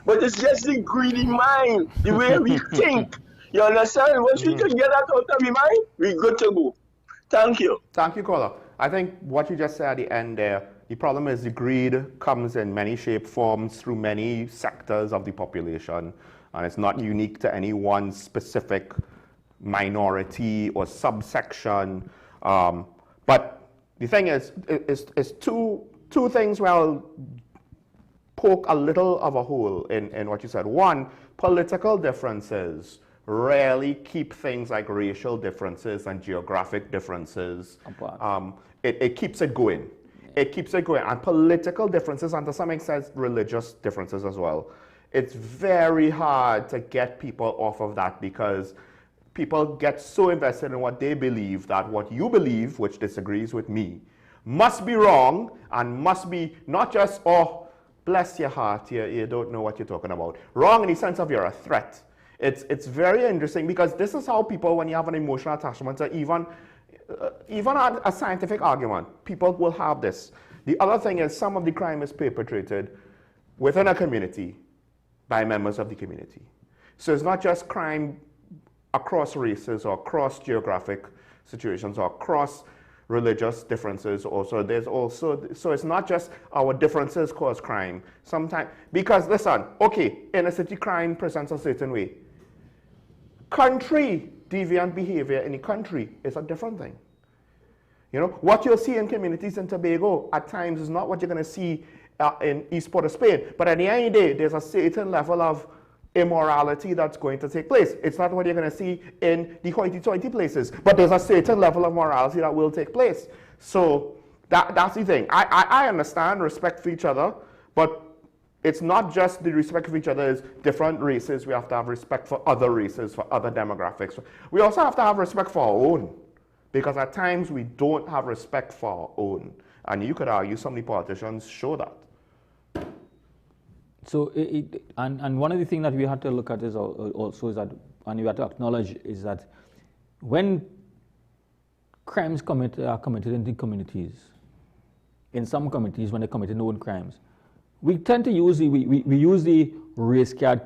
But it's just the greedy mind, the way we think. You understand? Once we can get that out of the mind, we're good to go. Thank you. Thank you, caller. I think what you just said at the end there, the problem is the greed comes in many shape forms through many sectors of the population. And it's not unique to any one specific minority or subsection. But the thing is two things where I'll poke a little of a hole in what you said. One, political differences rarely keep things like racial differences and geographic differences. It keeps it going. It keeps it going. And political differences, and to some extent religious differences as well. It's very hard to get people off of that, because people get so invested in what they believe that what you believe, which disagrees with me, must be wrong and must be not just, oh, bless your heart, you don't know what you're talking about. Wrong in the sense of you're a threat. It's very interesting, because this is how people, when you have an emotional attachment to even a scientific argument, people will have this. The other thing is some of the crime is perpetrated within a community by members of the community. So it's not just crime across races or across geographic situations or across religious differences also. There's also, so it's not just our differences cause crime. Sometimes, because listen, okay, inner city crime presents a certain way. Country deviant behavior in the country is a different thing. You know, what you'll see in communities in Tobago at times is not what you're going to see in East Port of Spain. But at the end of the day, there's a certain level of immorality that's going to take place. It's not what you're going to see in the hoity-toity places, but there's a certain level of morality that will take place. So that's the thing. I understand respect for each other, but it's not just the respect for each other as different races. We have to have respect for other races, for other demographics. We also have to have respect for our own, because at times we don't have respect for our own. And you could argue some of the politicians show that. So, and one of the things that we have to look at is also is that, and we have to acknowledge, is that when crimes are committed in the communities, in some communities when they commit known crimes, we tend to use we use the race card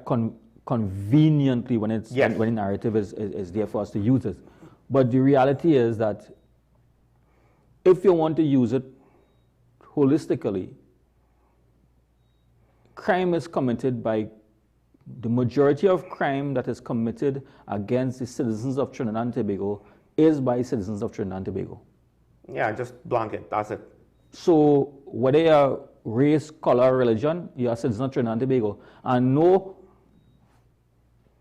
conveniently when it's when the narrative is there for us to use it. But the reality is that if you want to use it holistically, crime is committed by the majority of crime that is committed against the citizens of Trinidad and Tobago is by citizens of Trinidad and Tobago. Yeah, just blanket, that's it. So whether you're race, color, religion, you're a citizen of Trinidad and Tobago. And no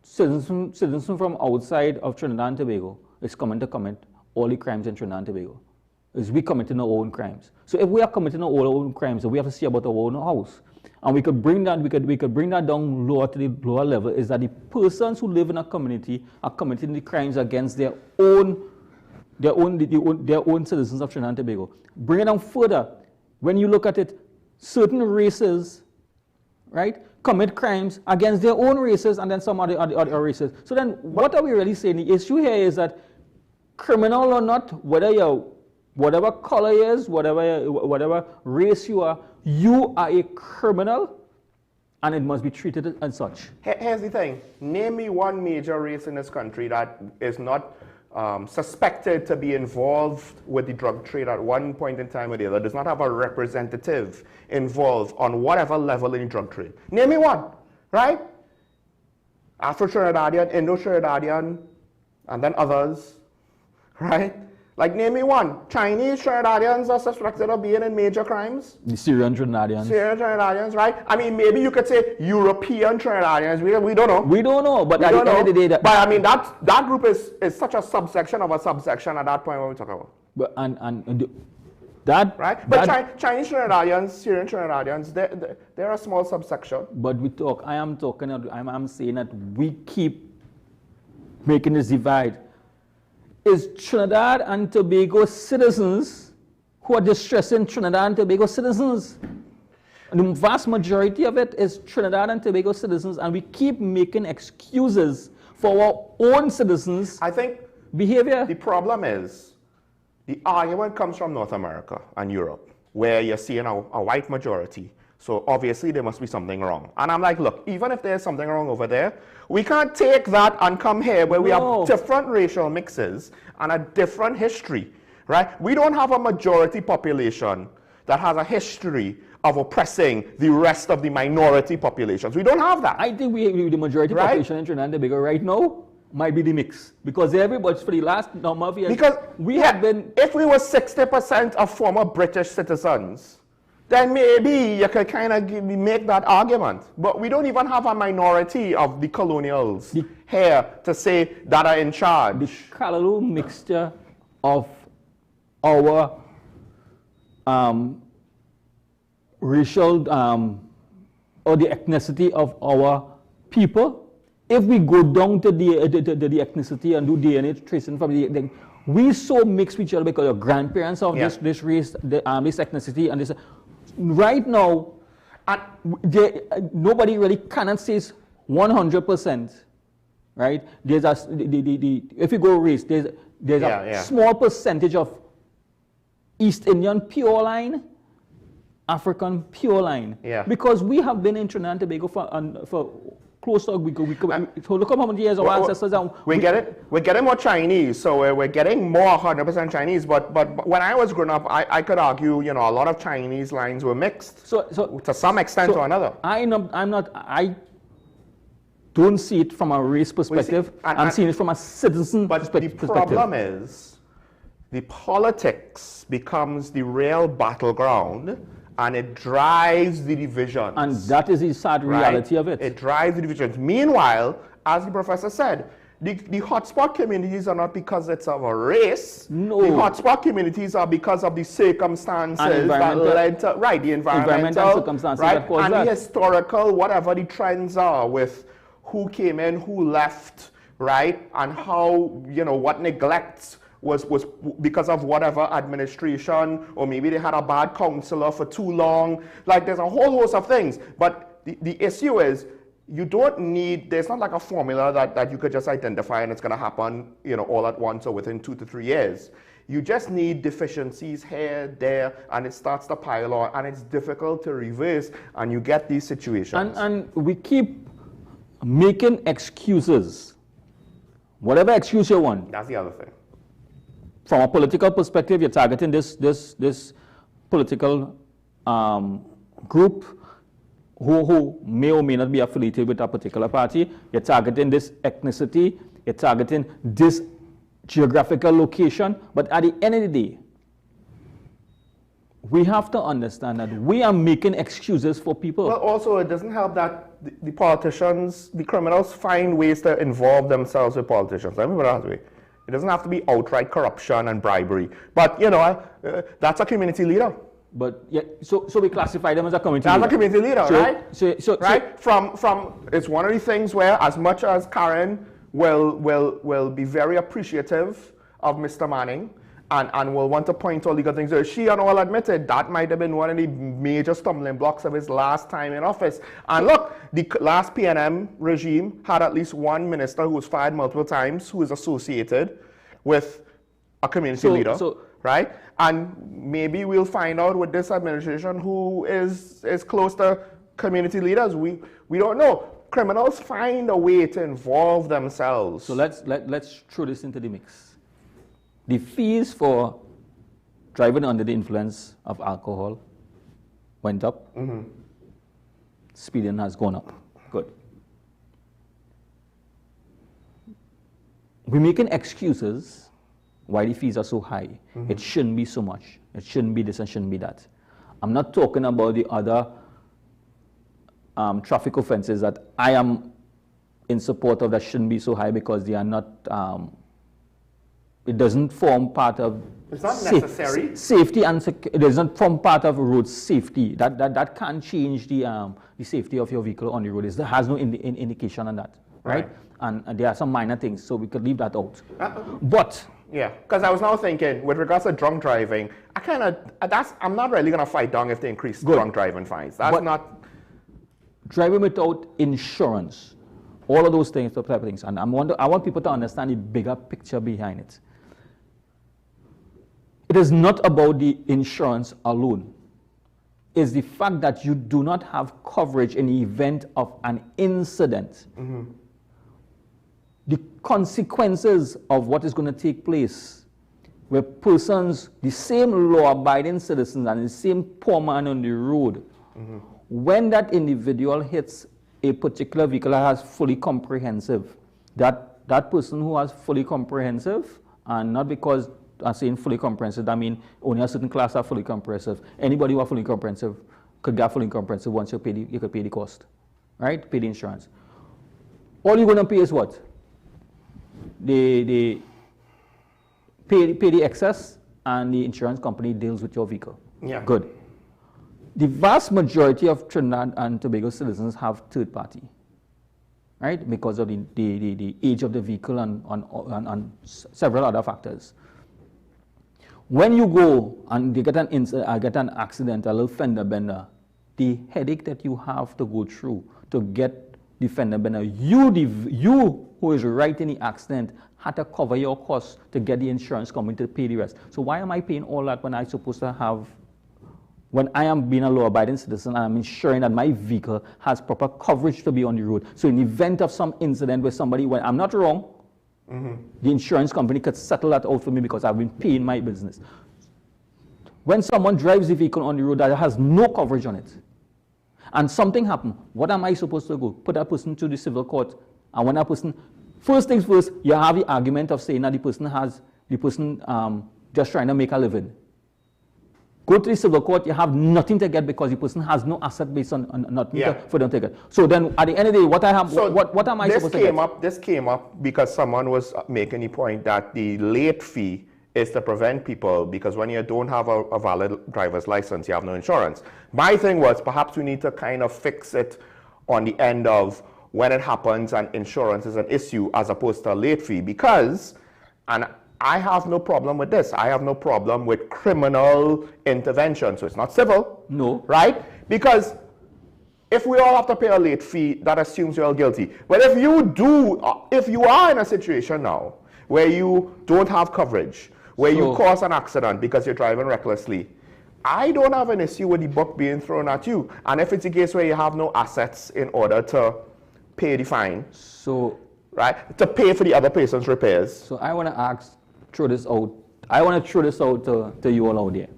citizen from outside of Trinidad and Tobago is coming to commit all the crimes in Trinidad and Tobago. Is we committing our own crimes. So if we are committing our own crimes, we have to see about our own house. And we could bring that, we could bring that down lower to the lower level, is that the persons who live in a community are committing the crimes against their own citizens of Trinidad and Tobago. Bring it down further. When you look at it, certain races, right, commit crimes against their own races and then some other races. So then what are we really saying? The issue here is that criminal or not, whatever color you is, whatever race you are a criminal, and it must be treated as such. Here's the thing. Name me one major race in this country that is not suspected to be involved with the drug trade at one point in time or the other, does not have a representative involved on whatever level in the drug trade. Name me one, right? Afro-Trinidadian, Indo-Trinidadian, and then others, right? Like, name me one. Chinese Trinidadians are suspected of being in major crimes. The Syrian Trinidadians. Syrian Trinidadians, right? I mean, maybe you could say European Trinidadians. We don't know. We don't know, but at the end of the day... But I mean, that group is such a subsection of a subsection at that point when we talk about. But, right? But Chinese Trinidadians, Syrian Trinidadians, they're a small subsection. But I'm saying that we keep making this divide. Is Trinidad and Tobago citizens who are distressing Trinidad and Tobago citizens. And the vast majority of it is Trinidad and Tobago citizens, and we keep making excuses for our own citizens' behavior. The problem is, the argument comes from North America and Europe, where you're seeing a white majority. So obviously there must be something wrong. And I'm like, look, even if there's something wrong over there, we can't take that and come here where we have different racial mixes and a different history, right? We don't have a majority population that has a history of oppressing the rest of the minority populations. We don't have that. I think the majority population in Trinidad and Tobago right now might be the mix. Because everybody, for the last number of years, because if we were 60% of former British citizens, then maybe you could kind of make that argument. But we don't even have a minority of the colonials here to say that are in charge. The callaloo mixture of our racial or the ethnicity of our people, if we go down to the ethnicity and do DNA tracing from the we so mix with each other because your grandparents of this race, this ethnicity, and this. Right now, nobody really cannot say 100%, right? There's if you go race, there's a small percentage of East Indian pure line, African pure line. Yeah. Because we have been in Trinidad and Tobago for close to so look up how many years our ancestors are. We're getting more Chinese, so we're getting more 100% Chinese. But when I was growing up, I could argue, you know, a lot of Chinese lines were mixed. So to some extent or another. I don't see it from a race perspective. I'm seeing it from a citizen perspective. But the problem is, the politics becomes the real battleground, and it drives the divisions. And that is the sad reality of it. It drives the divisions. Meanwhile, as the professor said, the hotspot communities are not because it's of a race. No. The hotspot communities are because of the circumstances that led to, the environmental circumstances right, that cause and that. the historical, whatever the trends are with who came in, who left, right, and how, you know, what neglects was because of whatever administration, or maybe they had a bad counselor for too long. Like, there's a whole host of things. But the issue is, you don't need, there's not like a formula that you could just identify and it's going to happen, you know, all at once or within 2 to 3 years. You just need deficiencies here, there, and it starts to pile on, and it's difficult to reverse, and you get these situations. And we keep making excuses, whatever excuse you want. That's the other thing. From a political perspective, you're targeting this political group who may or may not be affiliated with a particular party. You're targeting this ethnicity. You're targeting this geographical location. But at the end of the day, we have to understand that we are making excuses for people. Well, also, it doesn't help that the politicians, the criminals, find ways to involve themselves with politicians. Let me put it that way. It doesn't have to be outright corruption and bribery. But, you know, that's a community leader. But, yeah, so we classify them as a community leader. As a community leader, right? Right? From it's one of the things where, as much as Karen will be very appreciative of Mr. Manning, and will want to point all the good things. She and all admitted that might have been one of the major stumbling blocks of his last time in office. And look, the last PNM regime had at least one minister who was fired multiple times who is associated with a community leader, right? And maybe we'll find out with this administration who is close to community leaders. We don't know. Criminals find a way to involve themselves. So let's throw this into the mix. The fees for driving under the influence of alcohol went up. Mm-hmm. Speeding has gone up. Good. We're making excuses why the fees are so high. Mm-hmm. It shouldn't be so much. It shouldn't be this and shouldn't be that. I'm not talking about the other traffic offenses that I am in support of that shouldn't be so high because they are not... it doesn't form part of it's not necessary. Safety and it doesn't form part of road safety. That can't change the safety of your vehicle on the road. It has no indication on that, right? And there are some minor things, so we could leave that out. But yeah, because I was now thinking with regards to drunk driving, I'm not really gonna fight down if they increase drunk driving fines. That's not driving without insurance. All of those things, type of things, and I want people to understand the bigger picture behind it. It is not about the insurance alone. It's the fact that you do not have coverage in the event of an incident. Mm-hmm. The consequences of what is going to take place where persons, the same law-abiding citizens and the same poor man on the road, mm-hmm. when that individual hits a particular vehicle that has fully comprehensive, that person who has fully comprehensive, and not because I'm saying fully comprehensive, I mean only a certain class are fully comprehensive. Anybody who are fully comprehensive could get fully comprehensive once you could pay the cost, right? Pay the insurance. All you're going to pay is what? They pay the excess, and the insurance company deals with your vehicle. Yeah. Good. The vast majority of Trinidad and Tobago citizens have third party, right? Because of the age of the vehicle and several other factors. When you go and you get an accident, a little fender bender, the headache that you have to go through to get the fender bender, you who is right in the accident had to cover your costs to get the insurance company to pay the rest. So why am I paying all that when I'm supposed to have when I am being a law-abiding citizen and I'm ensuring that my vehicle has proper coverage to be on the road. So in the event of some incident where somebody, when I'm not wrong, the insurance company could settle that out for me because I've been paying my business. When someone drives the vehicle on the road that has no coverage on it, and something happened, what am I supposed to go? Put that person to the civil court, and when that person, first things first, you have the argument of saying that the person just trying to make a living. Go to the civil court, you have nothing to get because the person has no asset based on nothing for them to get. So then at the end of the day, what am I supposed to get? This came up because someone was making the point that the late fee is to prevent people, because when you don't have a valid driver's license, you have no insurance. My thing was, perhaps we need to kind of fix it on the end of when it happens and insurance is an issue as opposed to a late fee, because, and I have no problem with this. I have no problem with criminal intervention. So it's not civil. No. Right? Because if we all have to pay a late fee, that assumes you're all guilty. But if you are in a situation now where you don't have coverage, where you cause an accident because you're driving recklessly, I don't have an issue with the book being thrown at you. And if it's a case where you have no assets in order to pay the fine, right, to pay for the other person's repairs. So I want to throw this out. I want to throw this out to you all out there.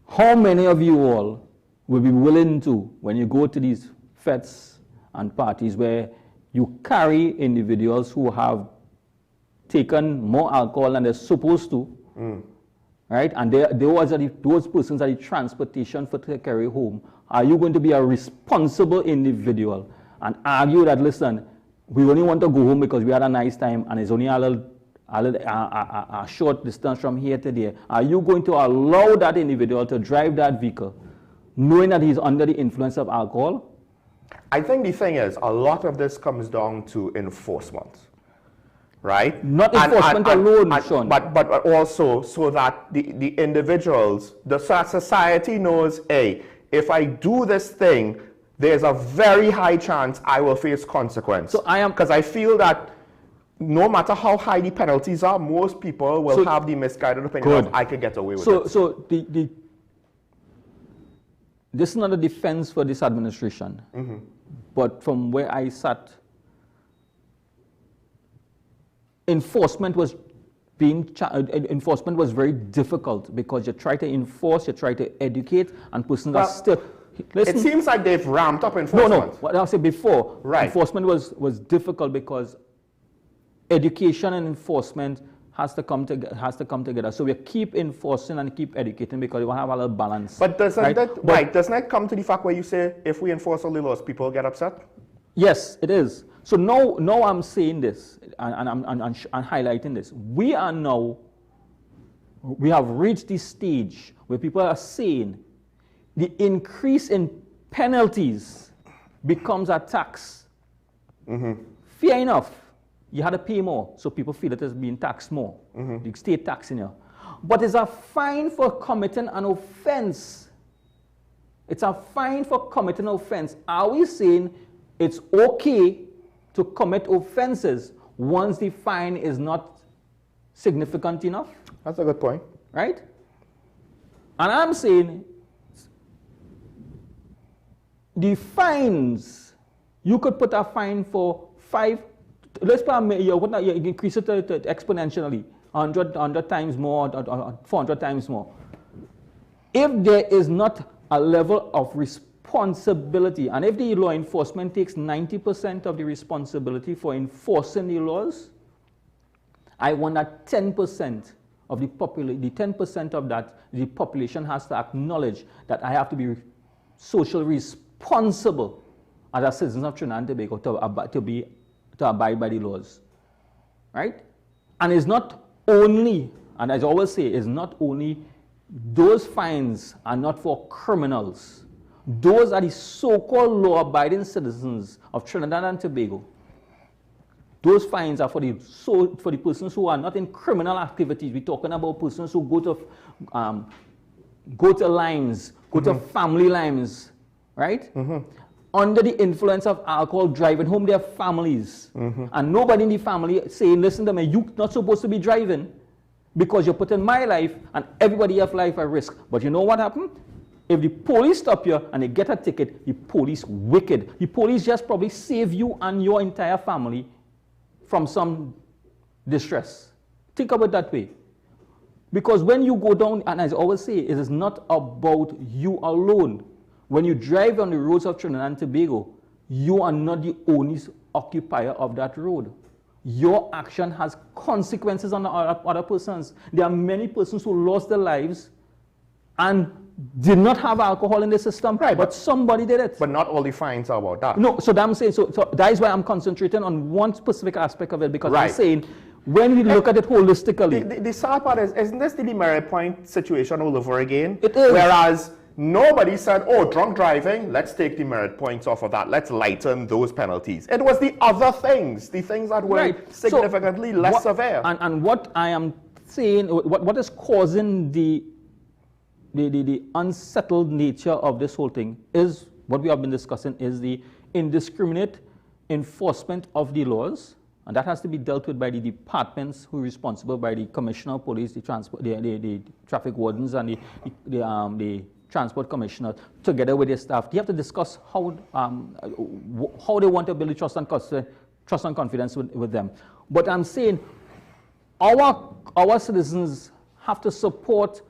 How many of you all will be willing to, when you go to these fetes and parties where you carry individuals who have taken more alcohol than they're supposed to, right? And those persons are the transportation for to carry home. Are you going to be a responsible individual and argue that, listen, we only want to go home because we had a nice time and it's only a short distance from here to there? Are you going to allow that individual to drive that vehicle knowing that he's under the influence of alcohol? I think the thing is, a lot of this comes down to enforcement, right? Not enforcement alone, Sean. But also so that the individuals, the society knows, hey, if I do this thing, there's a very high chance I will face consequence. So because I feel that no matter how high the penalties are, most people will have the misguided opinion of I could get away with it. So this is not a defense for this administration, but from where I sat, enforcement was very difficult because you try to enforce, you try to educate, and persons are still. Listen, it seems like they've ramped up enforcement. No, what I said before, enforcement was difficult because education and enforcement has to come together. So we keep enforcing and keep educating because we want to have a little balance. But doesn't that come to the fact where you say if we enforce all the laws, people get upset? Yes, it is. So now I'm saying this and I'm highlighting this. We have reached this stage where people are saying the increase in penalties becomes a tax. Fair enough. You had to pay more, so people feel it is being taxed more. The state taxing you. But it's a fine for committing an offense. It's a fine for committing an offense. Are we saying it's okay to commit offenses once the fine is not significant enough? That's a good point. Right? And I'm saying the fines, you could put a fine for 5, let's you increase it to exponentially, 100 times more, 400 times more. If there is not a level of responsibility, and if the law enforcement takes 90% of the responsibility for enforcing the laws, I want that 10% of the population, the 10% of that, the population has to acknowledge that I have to be socially responsible as a citizen of Trinidad and Tobago to abide by the laws, right? And it's not only, and as I always say, it's not only those fines are not for criminals. Those are the so-called law-abiding citizens of Trinidad and Tobago. Those fines are for the persons who are not in criminal activities. We're talking about persons who go to lines, go to family lines, right? Under the influence of alcohol, driving home their families. And nobody in the family saying, listen to me, you're not supposed to be driving because you're putting my life and everybody else's life at risk. But you know what happened? If the police stop you and they get a ticket, the police wicked. The police just probably save you and your entire family from some distress. Think about it that way. Because when you go down, and as I always say, it is not about you alone. When you drive on the roads of Trinidad and Tobago, you are not the only occupier of that road. Your action has consequences on the other persons. There are many persons who lost their lives and did not have alcohol in the system, right, but somebody did it. But not all the fines are about that. No, so I'm saying, so that is why I'm concentrating on one specific aspect of it, because right. I'm saying, when we look at it holistically. The sad part is, isn't this the demerit point situation all over again? It is. Whereas nobody said, oh, drunk driving, let's take demerit points off of that. Let's lighten those penalties. It was the other things, the things that were right. significantly less severe. And what I am saying, what is causing the unsettled nature of this whole thing is, what we have been discussing, is the indiscriminate enforcement of the laws. And that has to be dealt with by the departments who are responsible, by the commissioner of police, the traffic wardens, and the transport commissioner, together with their staff. They have to discuss how they want to build trust and confidence with them. But I'm saying our citizens have to support.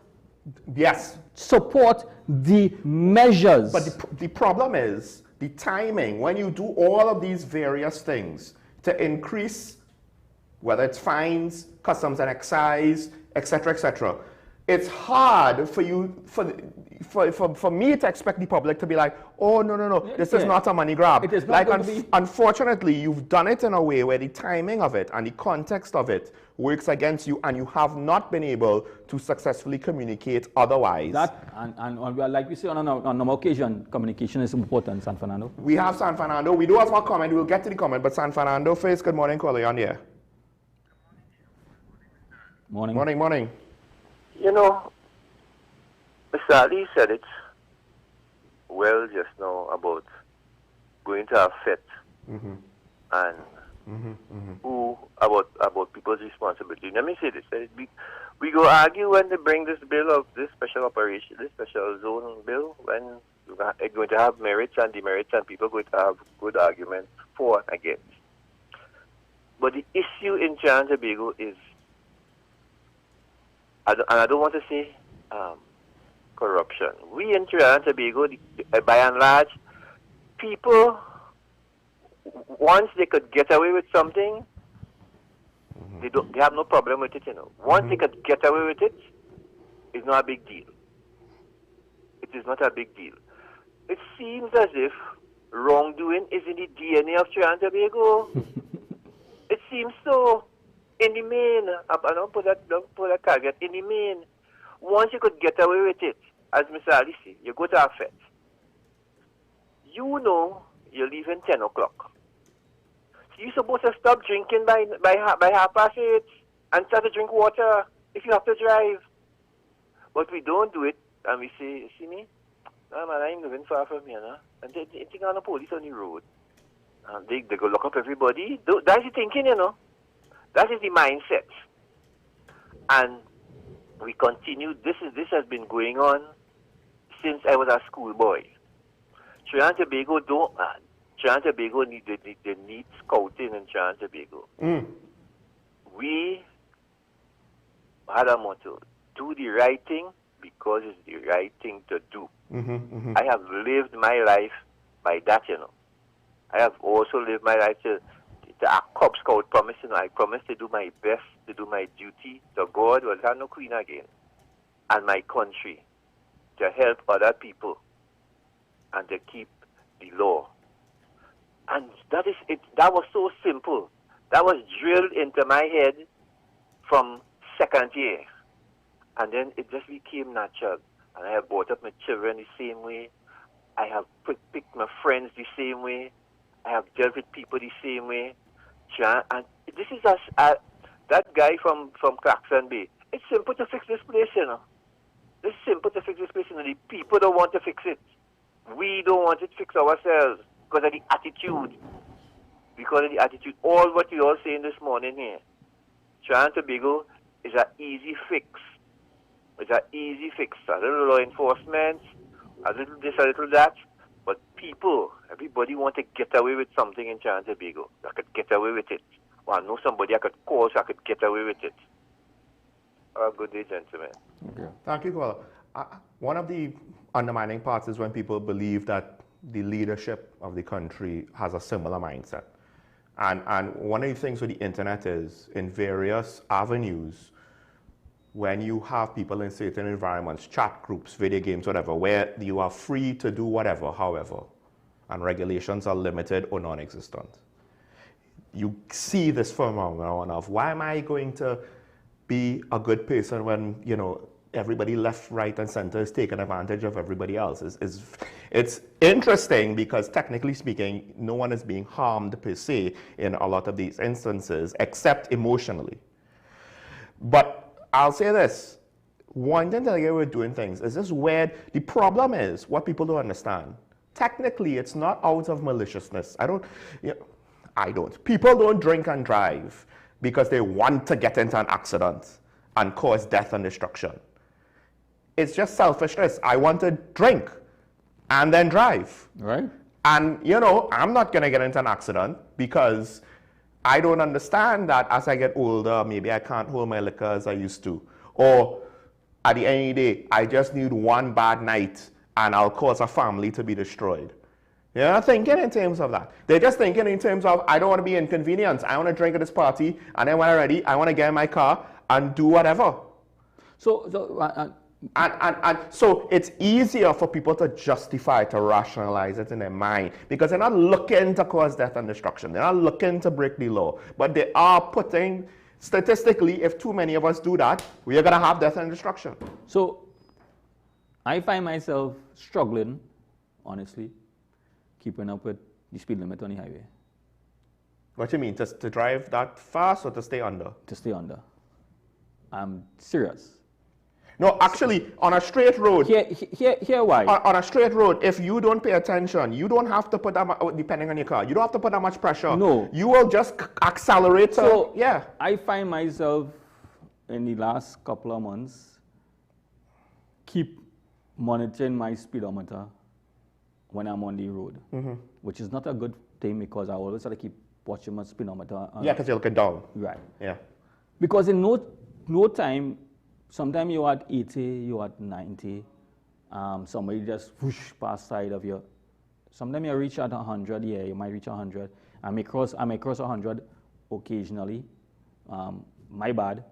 Yes. Support the measures. But the problem is the timing. When you do all of these various things to increase, whether it's fines, customs and excise, etc., it's hard for you, for me to expect the public to be like, oh, no, this is not a money grab. It is not going to be. Unfortunately, you've done it in a way where the timing of it and the context of it works against you, and you have not been able to successfully communicate otherwise. That, and like we say on an occasion, communication is important, San Fernando. We have San Fernando. We do have a comment. We'll get to the comment, but San Fernando first. Good morning, caller. You're on here. Morning. Morning. You know, Mr. Ali said it well just now about going to a fete and who about people's responsibility. Let me say this: we go argue when they bring this bill of this special operation, this special zone bill, when it's going to have merits and demerits, and people are going to have good arguments for and against. But the issue in Trinidad and Tobago is, and I don't want to say corruption. We in Trinidad and Tobago, by and large, people, once they could get away with something, they have no problem with it, you know. Once they could get away with it, it's not a big deal. It is not a big deal. It seems as if wrongdoing is in the DNA of Trinidad and Tobago. It seems so. In the main, I don't put that caveat, in the main, once you could get away with it, as Mr. Ali said, you go to a fete. You know you're leaving 10 o'clock. So you're supposed to stop drinking by 8:30 and start to drink water if you have to drive. But we don't do it, and we say, you see me? No, man, I ain't living far from here, no? And they think I'm the police on the road. And they go lock up everybody. That's the thinking, you know. That is the mindset. And we continue. This has been going on since I was a schoolboy. Trinidad and Tobago Trinidad and Tobago need scouting in Trinidad and Tobago. We had a motto: do the right thing because it's the right thing to do. I have lived my life by that, you know. I have also lived my life to a Cub Scout promise, you know. I promise to do my best, to do my duty to God, well, I'm no queen again, and my country, to help other people and to keep the law. And that is it. That was so simple. That was drilled into my head from second year. And then it just became natural. And I have brought up my children the same way. I have picked my friends the same way. I have dealt with people the same way. And this is that guy from Clarkson Bay. It's simple to fix this place, you know. It's simple to fix this place, you know. The people don't want to fix it. We don't want it fixed ourselves because of the attitude. Because of the attitude. All what we all saying this morning here. Trinidad and Tobago is an easy fix. It's an easy fix. A little law enforcement, a little this, a little that. But people, everybody want to get away with something in Trinidad and Tobago. I could get away with it. Well, I know somebody I could call so I could get away with it. Good day, gentlemen. Okay. Thank you, Kuala. One of the undermining parts is when people believe that the leadership of the country has a similar mindset. And one of the things with the internet is, in various avenues, when you have people in certain environments, chat groups, video games, whatever, where you are free to do whatever, however, and regulations are limited or non-existent, you see this phenomenon of, why am I going to be a good person when, you know, everybody left, right, and center is taking advantage of everybody else? It's interesting because, technically speaking, no one is being harmed per se in a lot of these instances, except emotionally. But I'll say this, one thing that I get with doing things is this weird. The problem is, what people don't understand, technically it's not out of maliciousness. People don't drink and drive because they want to get into an accident and cause death and destruction. It's just selfishness. I want to drink and then drive. Right. And, you know, I'm not going to get into an accident because I don't understand that as I get older, maybe I can't hold my liquor as I used to. Or at the end of the day, I just need one bad night and I'll cause a family to be destroyed. They're not thinking in terms of that. They're just thinking in terms of, I don't want to be inconvenienced. I want to drink at this party, and then when I'm ready, I want to get in my car and do whatever. So it's easier for people to justify, to rationalize it in their mind, because they're not looking to cause death and destruction. They're not looking to break the law, but they are putting, statistically, if too many of us do that, we are going to have death and destruction. So I find myself struggling, honestly, keeping up with the speed limit on the highway. What do you mean? To drive that fast or to stay under? To stay under. I'm serious. No, actually, on a straight road. Here why? On a straight road, if you don't pay attention, you don't have to put that much, depending on your car, you don't have to put that much pressure. No. You will just accelerate. So, yeah. I find myself, in the last couple of months, keep monitoring my speedometer when I'm on the road, which is not a good thing because I always have to keep watching my speedometer. Yeah, because you're looking down. Right. Yeah. Because in no time, sometimes you're at 80, you're at 90, somebody just whoosh past side of you. Sometimes you reach at 100, yeah, you might reach 100. I may cross 100 occasionally, my bad,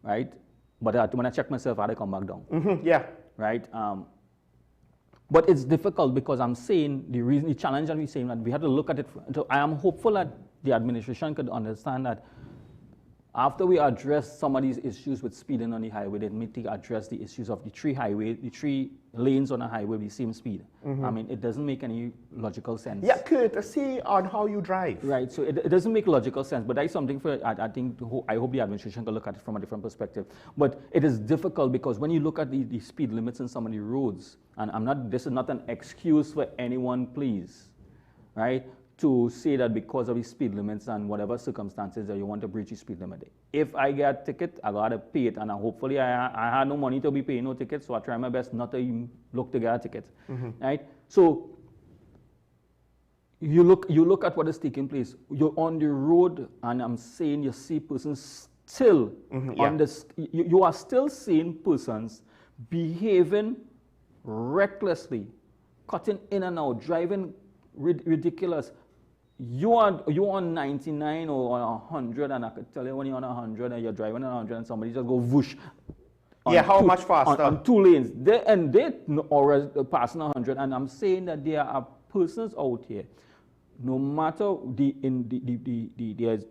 right? But when I check myself, I had to come back down. Yeah. Right? But it's difficult because I'm saying, the challenge that we're saying, that we have to look at it. So I am hopeful that the administration could understand that after we address some of these issues with speeding on the highway, they need to address the issues of the three lanes on a highway with the same speed. I mean, it doesn't make any logical sense. Yeah, courtesy on how you drive. Right, so it doesn't make logical sense, but that's something for, I hope the administration can look at it from a different perspective. But it is difficult because when you look at the speed limits in some of the roads, and this is not an excuse for anyone, please, right? To say that because of the speed limits and whatever circumstances that you want to breach the speed limit. If I get a ticket, I gotta pay it, and hopefully I had no money to be paying no ticket, so I try my best not to even look to get a ticket, right? So you look at what is taking place. You're on the road, and I'm saying you see persons still on this. You are still seeing persons behaving recklessly, cutting in and out, driving ridiculous. You are 99 or 100, and I could tell you when you're on 100 and you're driving on 100 and somebody just go whoosh. How much faster? On two lanes. They already passing 100, and I'm saying that there are persons out here, no matter there's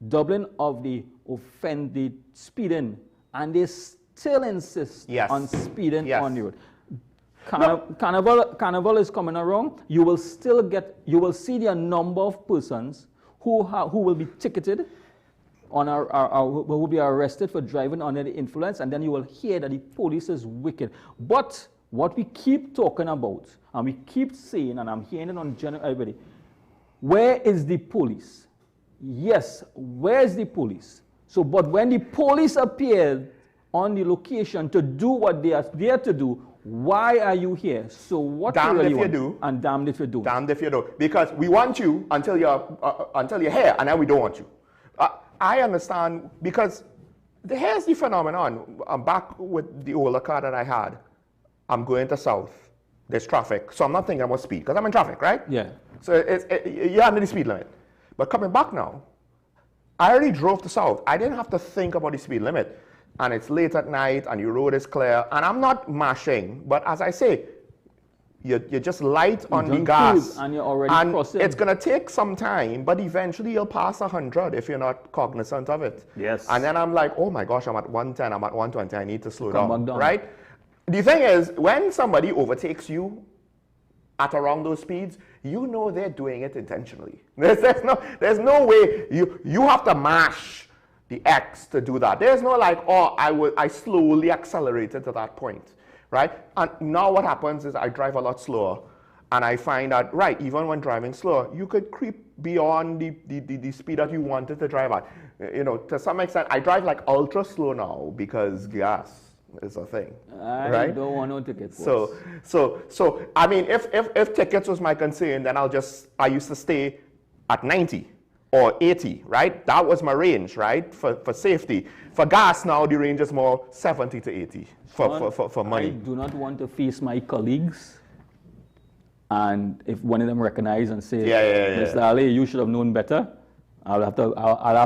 doubling of the speeding, and they still insist on speeding on the road. Carnival is coming around. You will see the number of persons who will be ticketed who will be arrested for driving under the influence, and then you will hear that the police is wicked. But what we keep talking about, and we keep saying, and I'm hearing it on general everybody, where is the police? Yes, where is the police? So, but when the police appeared on the location to do what they are there to do, why are you here? So what damned you really if want? you do. And damned if you do. Damned if you do. Because we want you until you're here, and then we don't want you. I understand, because here's the phenomenon. I'm back with the older car that I had. I'm going to south. There's traffic. So I'm not thinking about speed, because I'm in traffic, right? Yeah. So you're under the speed limit. But coming back now, I already drove to south. I didn't have to think about the speed limit. And it's late at night, and your road is clear. And I'm not mashing, but as I say, you're just light on the gas. And you're already and crossing. it's going to take some time, but eventually you'll pass 100 if you're not cognizant of it. Yes. And then I'm like, oh my gosh, I'm at 110, I'm at 120, I need to slow Come down, back down. right? The thing is, when somebody overtakes you at around those speeds, you know they're doing it intentionally. There's no way you have to mash the X to do that. There's no like, oh, I slowly accelerated to that point, right? And now what happens is I drive a lot slower, and I find that, right, even when driving slower, you could creep beyond the speed that you wanted to drive at. You know, to some extent, I drive like ultra slow now because gas is a thing, right? I don't want no tickets. So I mean, if tickets was my concern, then I used to stay at 90. Or 80, right? That was my range, right? For safety. For gas now, the range is more 70 to 80 for money. I do not want to face my colleagues, and if one of them recognize and say, Mr. Ali, you should have known better, I'll have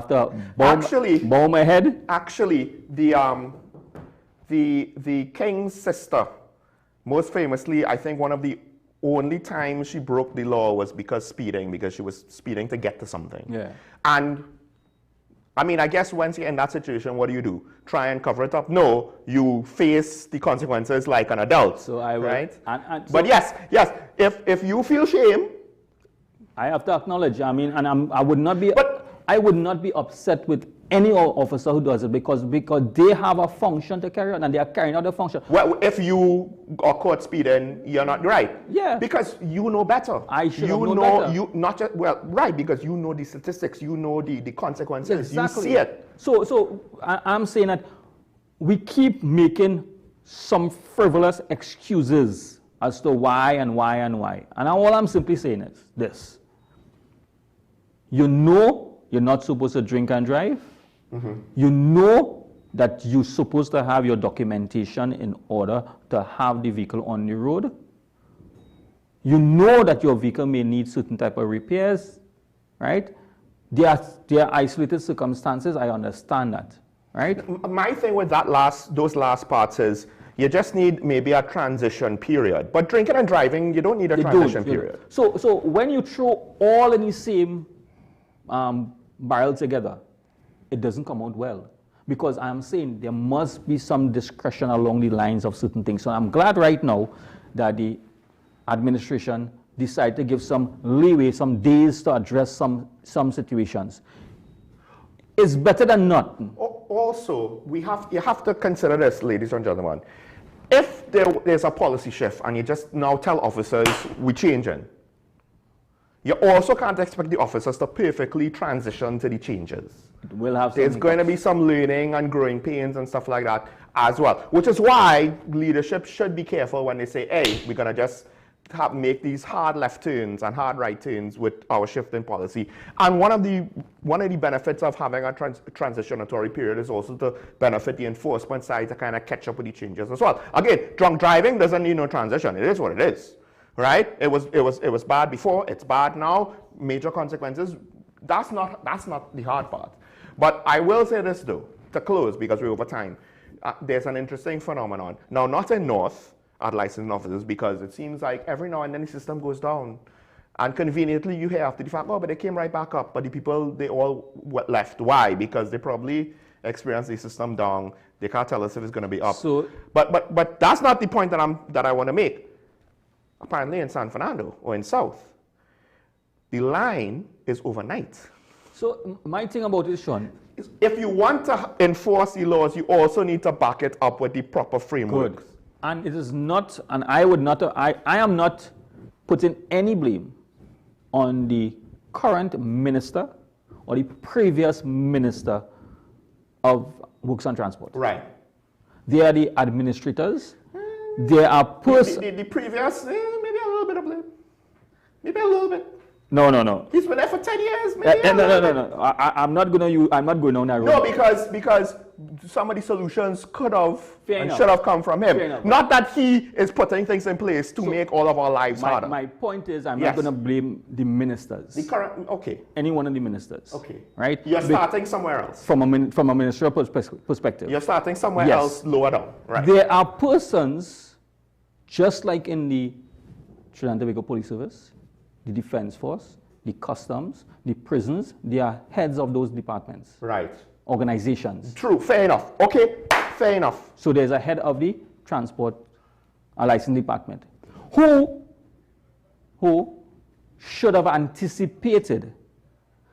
to bow my head. Actually, the king's sister, most famously, I think one of the only time she broke the law was because she was speeding to get to something. Yeah. And I mean, I guess once you're in that situation, what do? Try and cover it up? No, you face the consequences like an adult. So I will, right? But yes, if you feel shame, I have to acknowledge. I mean, and I would not be upset with any officer who does it because they have a function to carry on and they are carrying out the function. Well, if you are caught speeding, you're not right. Yeah. Because you know better. I should have known better. You not just right, because you know the statistics, you know the consequences. Exactly. You see it. So I'm saying that we keep making some frivolous excuses as to why and why and why. And all I'm simply saying is this. You know you're not supposed to drink and drive. Mm-hmm. You know that you're supposed to have your documentation in order to have the vehicle on the road. You know that your vehicle may need certain type of repairs, right? There are isolated circumstances, I understand that, right? My thing with those last parts is you just need maybe a transition period. But drinking and driving, you don't need a transition period. So when you throw all in the same barrel together, it doesn't come out well. Because I'm saying there must be some discretion along the lines of certain things. So I'm glad right now that the administration decided to give some leeway, some days to address some situations. It's better than nothing. Also, you have to consider this, ladies and gentlemen. If there's a policy shift and you just now tell officers we're changing, you also can't expect the officers to perfectly transition to the changes. There's going to be some learning and growing pains and stuff like that as well, which is why leadership should be careful when they say, hey, we're going to just make these hard left turns and hard right turns with our shift in policy. And one of the benefits of having a transitionatory period is also to benefit the enforcement side to kind of catch up with the changes as well. Again, drunk driving doesn't need no transition. It is what it is. Right? It was bad before, it's bad now, major consequences. That's not the hard part. But I will say this though, to close, because we're over time. There's an interesting phenomenon. Now, not in North at licensed officers, because it seems like every now and then the system goes down. And conveniently you hear after the fact, oh, but they came right back up. But the people, they all left. Why? Because they probably experienced the system down. They can't tell us if it's going to be up. But that's not the point that I want to make. Apparently in San Fernando or in South, the line is overnight. So my thing about it, Sean, if you want to enforce the laws, you also need to back it up with the proper framework. Good. And it is not, and I am not putting any blame on the current minister or the previous minister of Works and Transport. Right. They are the administrators. They are The previous, maybe a little bit of blame. Maybe a little bit. No. He's been there for 10 years, maybe. No. I'm not going on that road. No, because some of the solutions could have and enough. should have come from him. Fair enough. Not that he is putting things in place to make all of our lives harder. My point is, I'm not going to blame the ministers. The current, okay. Any one of the ministers. Okay. Right? You're starting somewhere else. From a ministerial perspective. You're starting somewhere else lower down. Right. There are persons, just like in the Trinidad and Tobago Police Service, the Defense Force, the Customs, the prisons, they are heads of those departments. Right. Organizations. True, fair enough. Okay, fair enough. So there's a head of the Transport License Department who should have anticipated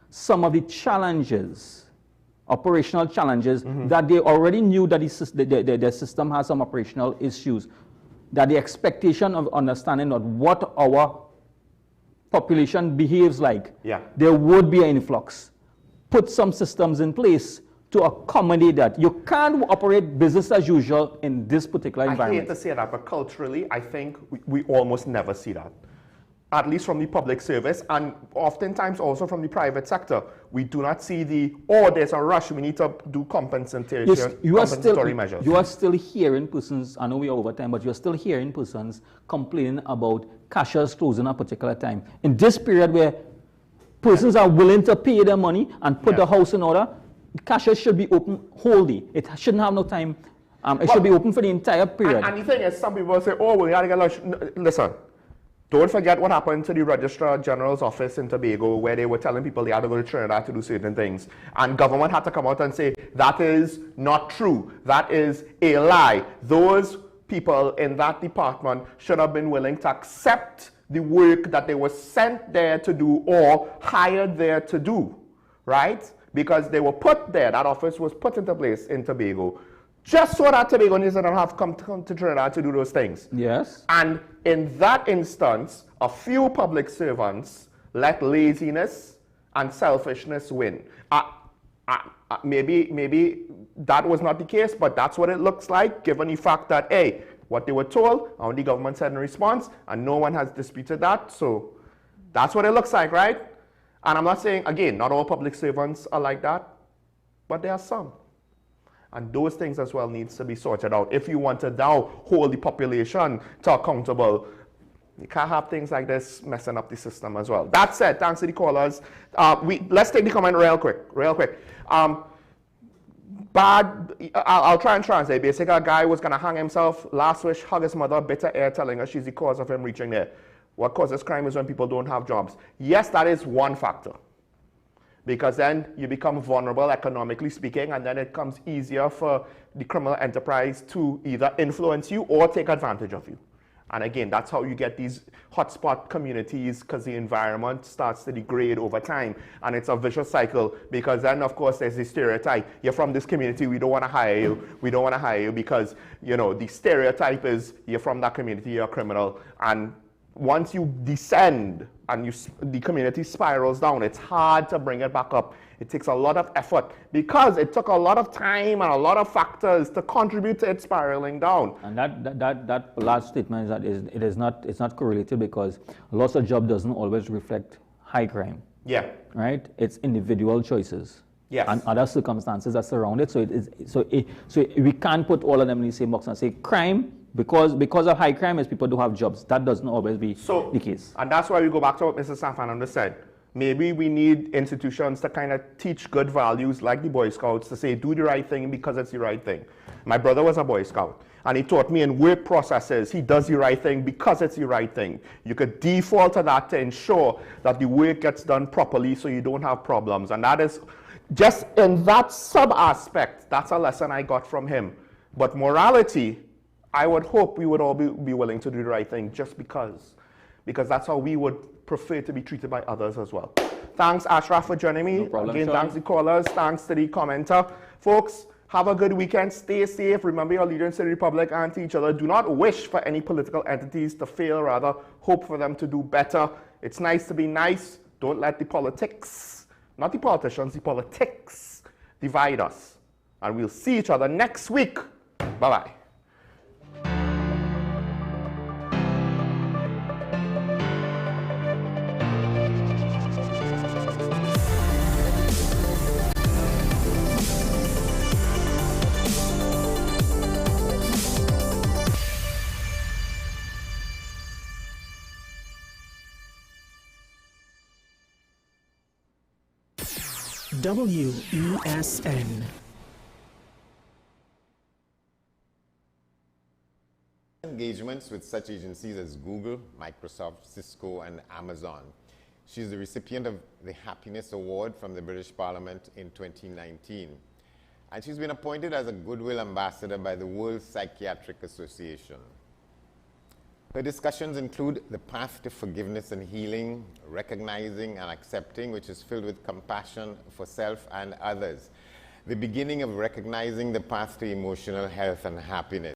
some of the challenges, operational challenges, that they already knew that the system has some operational issues, that the expectation of understanding of what our population behaves like, there would be an influx. Put some systems in place to accommodate that. You can't operate business as usual in this particular environment. I hate to say that, but culturally, I think we almost never see that. At least from the public service, and oftentimes also from the private sector. We do not see there's a rush, we need to do compensatory measures. You are still hearing persons, I know we are over time, but you're still hearing persons complaining about cashiers closing at a particular time. In this period where persons are willing to pay their money and put the house in order, cashiers should be open wholly. It shouldn't have no time. It should be open for the entire period. And the thing is, some people say, oh, we got to get lunch. Listen. Don't forget what happened to the Registrar General's office in Tobago, where they were telling people they had to go to Trinidad to do certain things. And government had to come out and say, that is not true. That is a lie. Those people in that department should have been willing to accept the work that they were sent there to do or hired there to do, right? Because they were put there, that office was put into place in Tobago, just so that Tobagonians don't have to come to Trinidad to do those things. Yes. And in that instance, a few public servants let laziness and selfishness win. Maybe that was not the case, but that's what it looks like, given the fact that, hey, what they were told, and the government said in response, and no one has disputed that. So that's what it looks like, right? And I'm not saying, again, not all public servants are like that, but there are some. And those things as well needs to be sorted out. If you want to now hold the population to accountable, you can't have things like this messing up the system as well. That said, thanks to the callers. Let's take the comment real quick. I'll try and translate. Basically, a guy was going to hang himself. Last wish, hug his mother, bitter air telling her she's the cause of him reaching there. What causes crime is when people don't have jobs. Yes, that is one factor. Because then you become vulnerable economically speaking, and then it becomes easier for the criminal enterprise to either influence you or take advantage of you. And again, that's how you get these hotspot communities, because the environment starts to degrade over time. And it's a vicious cycle, because then, of course, there's the stereotype. You're from this community, we don't want to hire you. We don't want to hire you because, you know, the stereotype is you're from that community, you're a criminal. And once you descend and the community spirals down, it's hard to bring it back up. It takes a lot of effort because it took a lot of time and a lot of factors to contribute to it spiraling down. And that last statement is that it's not correlated, because loss of job doesn't always reflect high crime. Yeah. Right? It's individual choices. Yes. And other circumstances that surround it. So we can't put all of them in the same box and say crime. Because of high crime, is people do have jobs. That doesn't always be the case. And that's why we go back to what Mr. Safananda said. Maybe we need institutions to kind of teach good values, like the Boy Scouts, to say, do the right thing because it's the right thing. My brother was a Boy Scout, and he taught me in work processes, he does the right thing because it's the right thing. You could default to that to ensure that the work gets done properly so you don't have problems. And that is, just in that sub-aspect, that's a lesson I got from him. But morality, I would hope we would all be willing to do the right thing just because that's how we would prefer to be treated by others as well. Thanks, Ashraf, for joining me. No problem, again, Sean. thanks to the callers, thanks to the commenter. Folks, have a good weekend. Stay safe. Remember your allegiance to the Republic and to each other. Do not wish for any political entities to fail, rather hope for them to do better. It's nice to be nice. Don't let the politics, not the politicians, the politics divide us. And we'll see each other next week. Bye-bye. WESN. Engagements with such agencies as Google, Microsoft, Cisco, and Amazon. She is the recipient of the Happiness Award from the British Parliament in 2019. And she's been appointed as a Goodwill Ambassador by the World Psychiatric Association. Her discussions include the path to forgiveness and healing, recognizing and accepting, which is filled with compassion for self and others, the beginning of recognizing the path to emotional health and happiness.